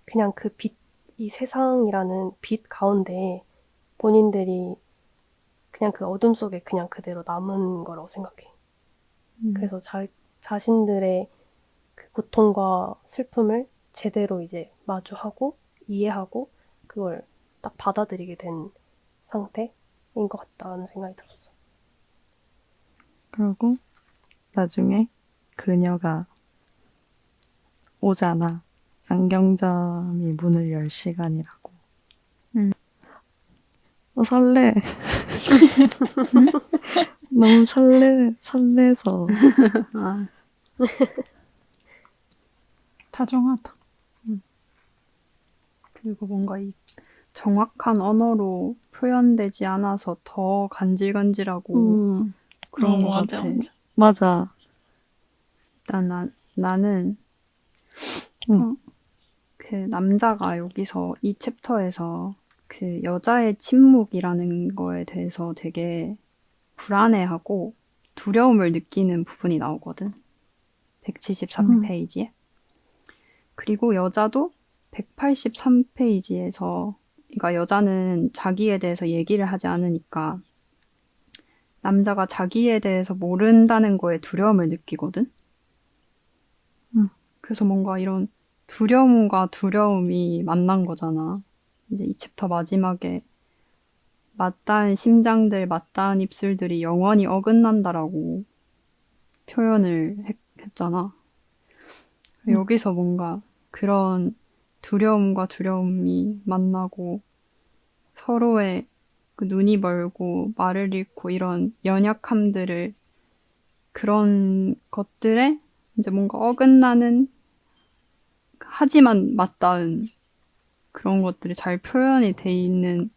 그냥 그 빛, 이 세상이라는 빛 가운데 본인들이 그냥 그 어둠 속에 그냥 그대로 남은 거라고 생각해. 그래서 자신들의 그 고통과 슬픔을 제대로 이제 마주하고 이해하고 그걸 딱 받아들이게 된 상태인 것 같다는 생각이 들었어. 그리고 나중에 그녀가 오잖아. 안경점이 문을 열 시간이라고. 설레. 너무 설레서. 다정하다. 그리고 뭔가 이 정확한 언어로 표현되지 않아서 더 간질간질하고 그런 것 맞아, 같아. 맞아. 맞아. 일단 나는 그 남자가 여기서 이 챕터에서 그 여자의 침묵이라는 거에 대해서 되게 불안해하고 두려움을 느끼는 부분이 나오거든. 173페이지에. 그리고 여자도 183페이지에서, 그러니까 여자는 자기에 대해서 얘기를 하지 않으니까 남자가 자기에 대해서 모른다는 거에 두려움을 느끼거든. 그래서 뭔가 이런 두려움과 두려움이 만난 거잖아. 이제 이 챕터 마지막에 맞닿은 심장들, 맞닿은 입술들이 영원히 어긋난다라고 표현을 했잖아. 여기서 뭔가 그런 두려움과 두려움이 만나고 서로의 그 눈이 멀고 말을 잃고 이런 연약함들을, 그런 것들에 이제 뭔가 어긋나는 하지만 맞닿은 그런 것들이 잘 표현이 돼 있는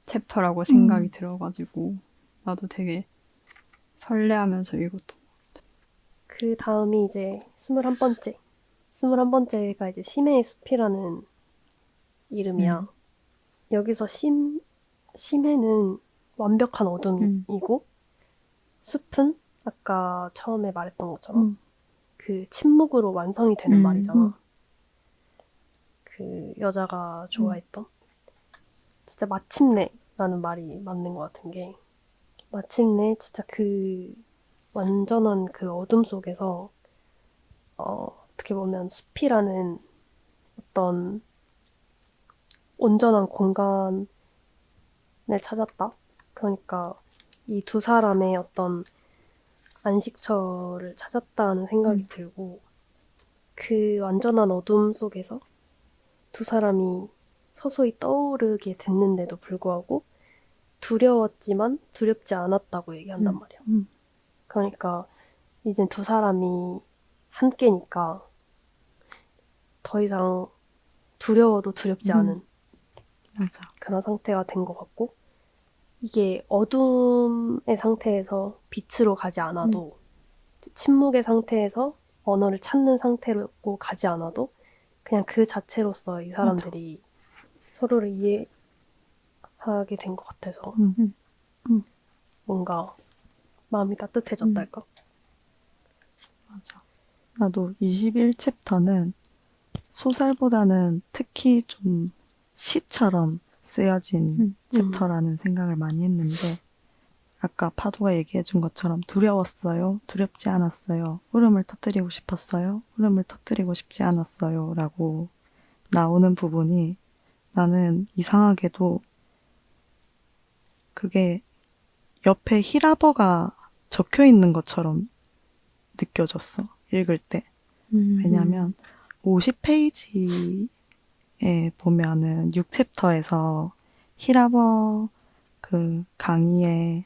챕터라고 생각이 들어가지고 나도 되게 설레하면서 읽었던. 그 다음이 이제 21번째. 21번째가 이제 심해의 숲이라는 이름이야. 여기서 심해는 완벽한 어둠이고, 숲은 아까 처음에 말했던 것처럼 그 침묵으로 완성이 되는 말이잖아. 그 여자가 좋아했던. 진짜 마침내라는 말이 맞는 것 같은 게, 마침내 진짜 그 완전한 그 어둠 속에서 어떻게 보면 숲이라는 어떤 온전한 공간을 찾았다. 그러니까 이 두 사람의 어떤 안식처를 찾았다는 생각이 들고, 그 완전한 어둠 속에서 두 사람이 서서히 떠오르게 됐는데도 불구하고 두려웠지만 두렵지 않았다고 얘기한단 말이야. 그러니까 이젠 두 사람이 함께니까 더 이상 두려워도 두렵지 않은 맞아. 그런 상태가 된 것 같고, 이게 어둠의 상태에서 빛으로 가지 않아도, 침묵의 상태에서 언어를 찾는 상태로 가지 않아도 그냥 그 자체로서 이 사람들이 서로를 이해하게 된 것 같아서 뭔가 마음이 따뜻해졌달까? 맞아. 나도 21챕터는 소설보다는 특히 좀 시처럼 쓰여진 챕터라는 생각을 많이 했는데, 아까 파도가 얘기해준 것처럼 두려웠어요, 두렵지 않았어요, 울음을 터뜨리고 싶었어요, 울음을 터뜨리고 싶지 않았어요 라고 나오는 부분이 나는 이상하게도 그게 옆에 히라버가 적혀 있는 것처럼 느껴졌어. 읽을 때. 왜냐면 50페이지에 보면은 6챕터에서 히라버 그 강의에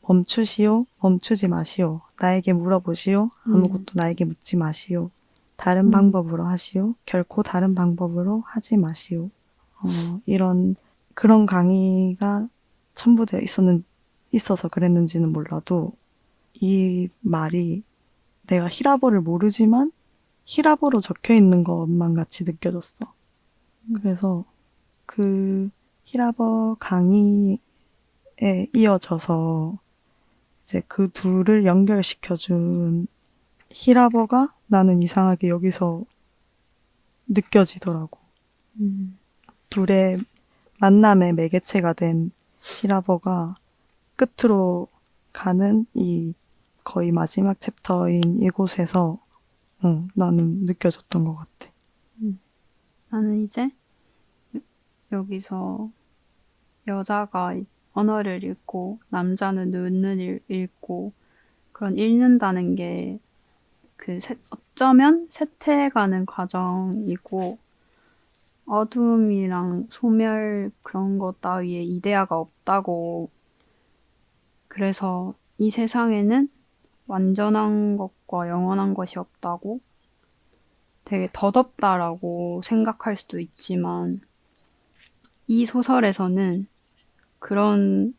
멈추시오, 멈추지 마시오, 나에게 물어보시오, 아무것도 나에게 묻지 마시오, 다른 방법으로 하시오, 결코 다른 방법으로 하지 마시오. 이런 그런 강의가 첨부되어 있어서 그랬는지는 몰라도 이 말이 내가 히라버를 모르지만 히라버로 적혀 있는 것만 같이 느껴졌어. 그래서 그 히라버 강의에 이어져서 이제 그 둘을 연결시켜준 히라버가 나는 이상하게 여기서 느껴지더라고. 둘의 만남의 매개체가 된 히라버가 끝으로 가는 이 거의 마지막 챕터인 이곳에서 나는 느껴졌던 것 같아. 나는 이제 여기서 여자가 언어를 읽고 남자는 눈을 읽고 그런 읽는다는 게 어쩌면 쇠퇴해가는 과정이고 어둠이랑 소멸 그런 것 따위에 이데아가 없다고 그래서 이 세상에는 완전한 것과 영원한 것이 없다고 되게 덧없다라고 생각할 수도 있지만 이 소설에서는 그런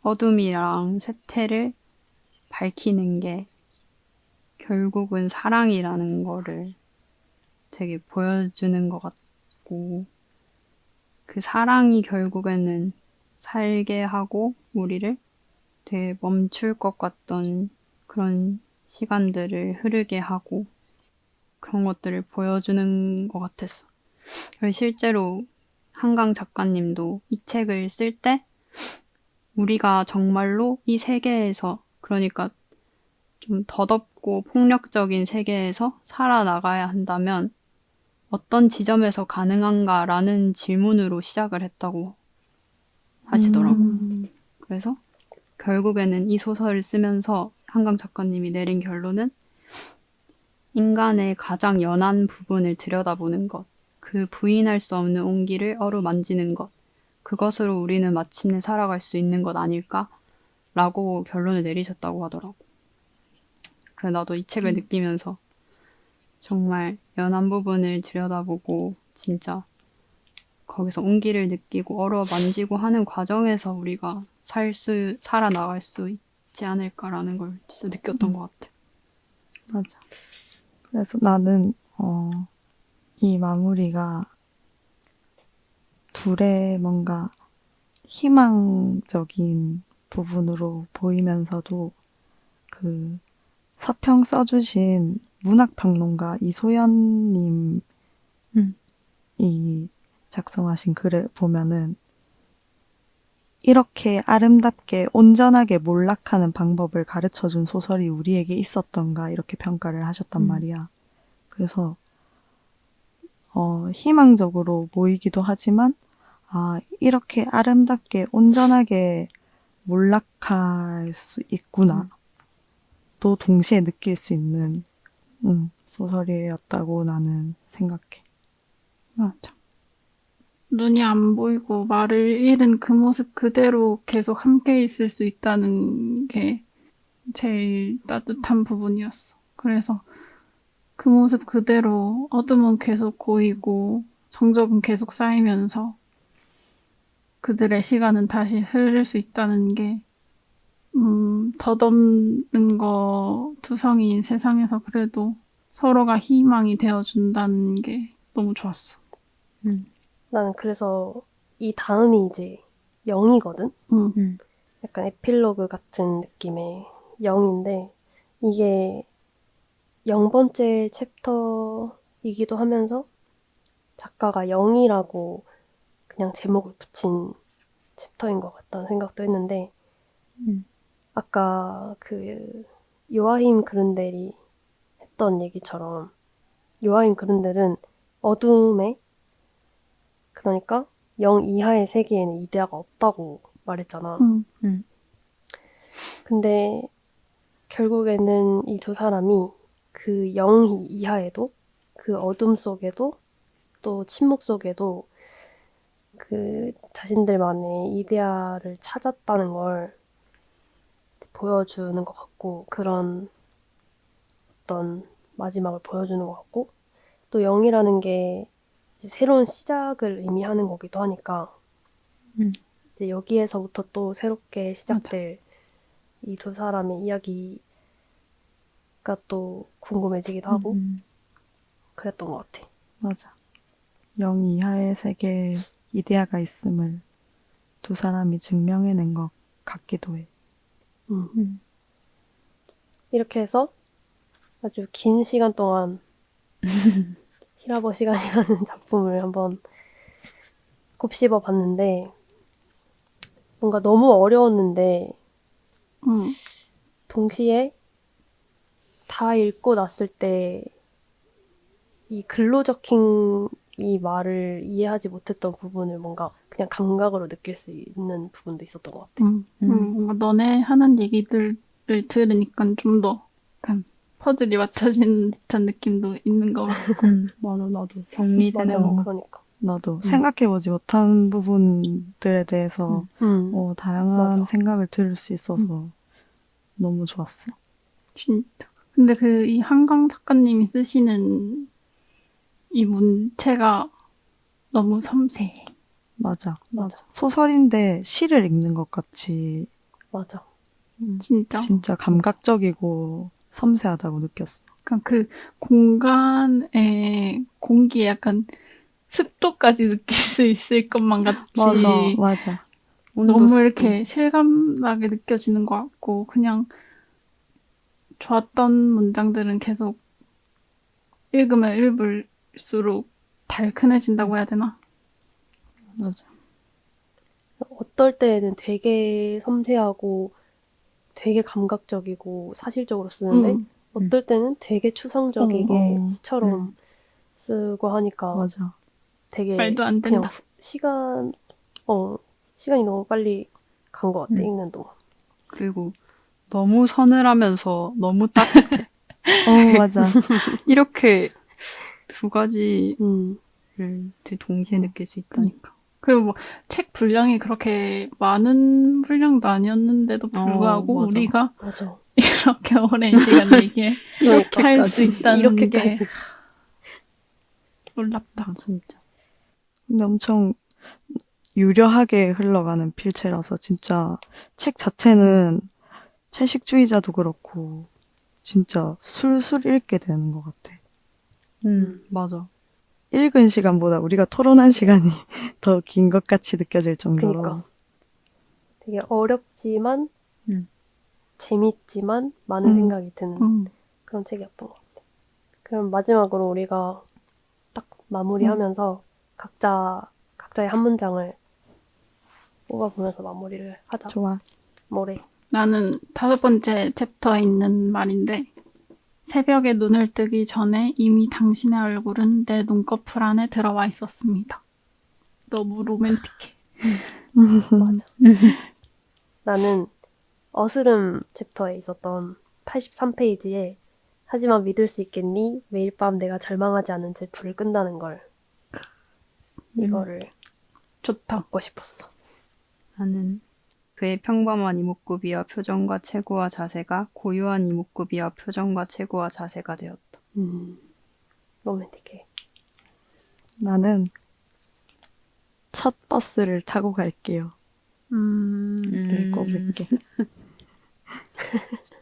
어둠이랑 쇠퇴를 밝히는 게 결국은 사랑이라는 거를 되게 보여주는 것 같고 그 사랑이 결국에는 살게 하고 우리를 되게 멈출 것 같던 그런 시간들을 흐르게 하고 그런 것들을 보여주는 것 같았어. 그래서 실제로 한강 작가님도 이 책을 쓸 때 우리가 정말로 이 세계에서 그러니까 좀 더덥고 폭력적인 세계에서 살아나가야 한다면 어떤 지점에서 가능한가라는 질문으로 시작을 했다고 하시더라고. 그래서 결국에는 이 소설을 쓰면서 한강 작가님이 내린 결론은 인간의 가장 연한 부분을 들여다보는 것, 그 부인할 수 없는 온기를 어루만지는 것, 그것으로 우리는 마침내 살아갈 수 있는 것 아닐까? 라고 결론을 내리셨다고 하더라고. 그래 나도 이 책을 느끼면서 정말 연한 부분을 들여다보고 진짜 거기서 온기를 느끼고 어루만지고 하는 과정에서 우리가 살아나갈 수 있지 않을까라는 걸 진짜 느꼈던 것 같아. 맞아. 그래서 나는 이 마무리가 둘의 뭔가 희망적인 부분으로 보이면서도 그 서평 써주신 문학평론가 이소연님이 작성하신 글을 보면은 이렇게 아름답게 온전하게 몰락하는 방법을 가르쳐준 소설이 우리에게 있었던가 이렇게 평가를 하셨단 말이야. 그래서 희망적으로 보이기도 하지만 이렇게 아름답게 온전하게 몰락할 수 있구나. 또 동시에 느낄 수 있는 소설이었다고 나는 생각해. 맞아. 눈이 안 보이고 말을 잃은 그 모습 그대로 계속 함께 있을 수 있다는 게 제일 따뜻한 부분이었어. 그래서 그 모습 그대로 어둠은 계속 고이고 정적은 계속 쌓이면서 그들의 시간은 다시 흐를 수 있다는 게 덧없는 거 투성이인 세상에서 그래도 서로가 희망이 되어준다는 게 너무 좋았어. 나는 그래서 이 다음이 이제 0이거든? 약간 에필로그 같은 느낌의 0인데 이게 0번째 챕터이기도 하면서 작가가 0이라고 그냥 제목을 붙인 챕터인 것 같다는 생각도 했는데 아까 그 요아힘 그룬델이 했던 얘기처럼 요아힘 그룬델은 어둠에 그러니까 영 이하의 세계에는 이데아가 없다고 말했잖아. 근데 결국에는 이 두 사람이 그 영 이하에도 그 어둠 속에도 또 침묵 속에도 그 자신들만의 이데아를 찾았다는 걸 보여주는 것 같고 그런 어떤 마지막을 보여주는 것 같고 또 영이라는 게 이제 새로운 시작을 의미하는 거기도 하니까 이제 여기에서부터 또 새롭게 시작될 이 두 사람의 이야기가 또 궁금해지기도 하고 그랬던 것 같아. 맞아. 영 이하의 세계에 이데아가 있음을 두 사람이 증명해낸 것 같기도 해. 이렇게 해서 아주 긴 시간 동안 히라버 시간이라는 작품을 한번 곱씹어 봤는데 뭔가 너무 어려웠는데 동시에 다 읽고 났을 때 이 글로 적힌 이 말을 이해하지 못했던 부분을 뭔가 그냥 감각으로 느낄 수 있는 부분도 있었던 것 같아. 뭔가 너네 하는 얘기들을 들으니까 좀 더 약간 퍼즐이 맞춰지는 듯한 느낌도 있는 것 같고. 맞아, 나도 정리되는 맞아. 거. 그러니까. 나도 생각해보지 못한 부분들에 대해서 다양한 맞아. 생각을 들을 수 있어서 너무 좋았어. 진짜. 근데 그 이 한강 작가님이 쓰시는 이 문체가 너무 섬세해. 맞아. 맞아. 소설인데 시를 읽는 것 같이 맞아. 진짜. 진짜 감각적이고 섬세하다고 느꼈어. 그러니까 그 공간의 공기에 약간 습도까지 느낄 수 있을 것만 같이 맞아. 너무 습도. 이렇게 실감나게 느껴지는 것 같고 그냥 좋았던 문장들은 계속 읽으면 읽을수록 달큰해진다고 해야 되나? 맞아. 어떨 때에는 되게 섬세하고 되게 감각적이고 사실적으로 쓰는데 어떨 때는 되게 추상적이게 시처럼 쓰고 하니까 맞아. 되게 말도 안 그냥 된다. 시간이 너무 빨리 간 것 같아, 읽는 동안. 그리고 너무 서늘하면서 너무 딱 맞아. 이렇게 두 가지를 동시에 느낄 수 있다니까. 그리고 뭐 책 분량이 그렇게 많은 분량도 아니었는데도 불구하고 맞아. 우리가 맞아. 이렇게 오랜 시간 얘기해 그러니까. 할 수 있다는 게 이렇게까지. 놀랍다. 진짜. 근데 엄청 유려하게 흘러가는 필체라서 진짜 책 자체는 채식주의자도 그렇고 진짜 술술 읽게 되는 것 같아. 맞아. 읽은 시간보다 우리가 토론한 시간이 더 긴 것 같이 느껴질 정도로. 그니까. 되게 어렵지만 재밌지만 많은 생각이 드는 그런 책이었던 것 같아. 그럼 마지막으로 우리가 딱 마무리하면서 각자의 한 문장을 뽑아보면서 마무리를 하자. 좋아. 뭐래? 나는 5번째 챕터에 있는 말인데 새벽에 눈을 뜨기 전에 이미 당신의 얼굴은 내 눈꺼풀 안에 들어와 있었습니다. 너무 로맨틱해. 맞아. 나는 어스름 챕터에 있었던 83페이지에 하지만 믿을 수 있겠니? 매일 밤 내가 절망하지 않은 채 불을 끈다는 걸. 이거를 좋다. 받고 싶었어. 나는 그의 평범한 이목구비와 표정과 체구와 자세가 고요한 이목구비와 표정과 체구와 자세가 되었다. 로맨틱해. 나는 첫 버스를 타고 갈게요. 읽어볼게.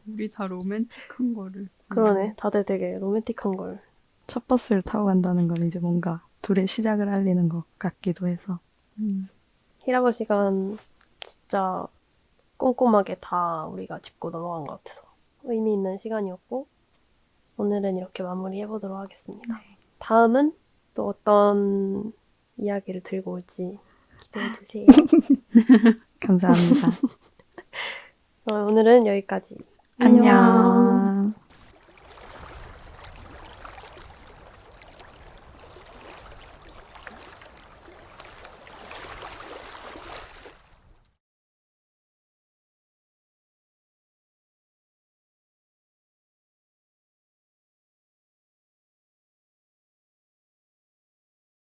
우리 다 로맨틱한 거를. 그러네. 다들 되게 로맨틱한 걸. 첫 버스를 타고 간다는 건 이제 뭔가 둘의 시작을 알리는 것 같기도 해서. 히라버 시간 진짜 꼼꼼하게 다 우리가 짚고 넘어간 것 같아서 의미 있는 시간이었고 오늘은 이렇게 마무리해보도록 하겠습니다. 다음은 또 어떤 이야기를 들고 올지 기대해주세요. 감사합니다. 오늘은 여기까지. 안녕.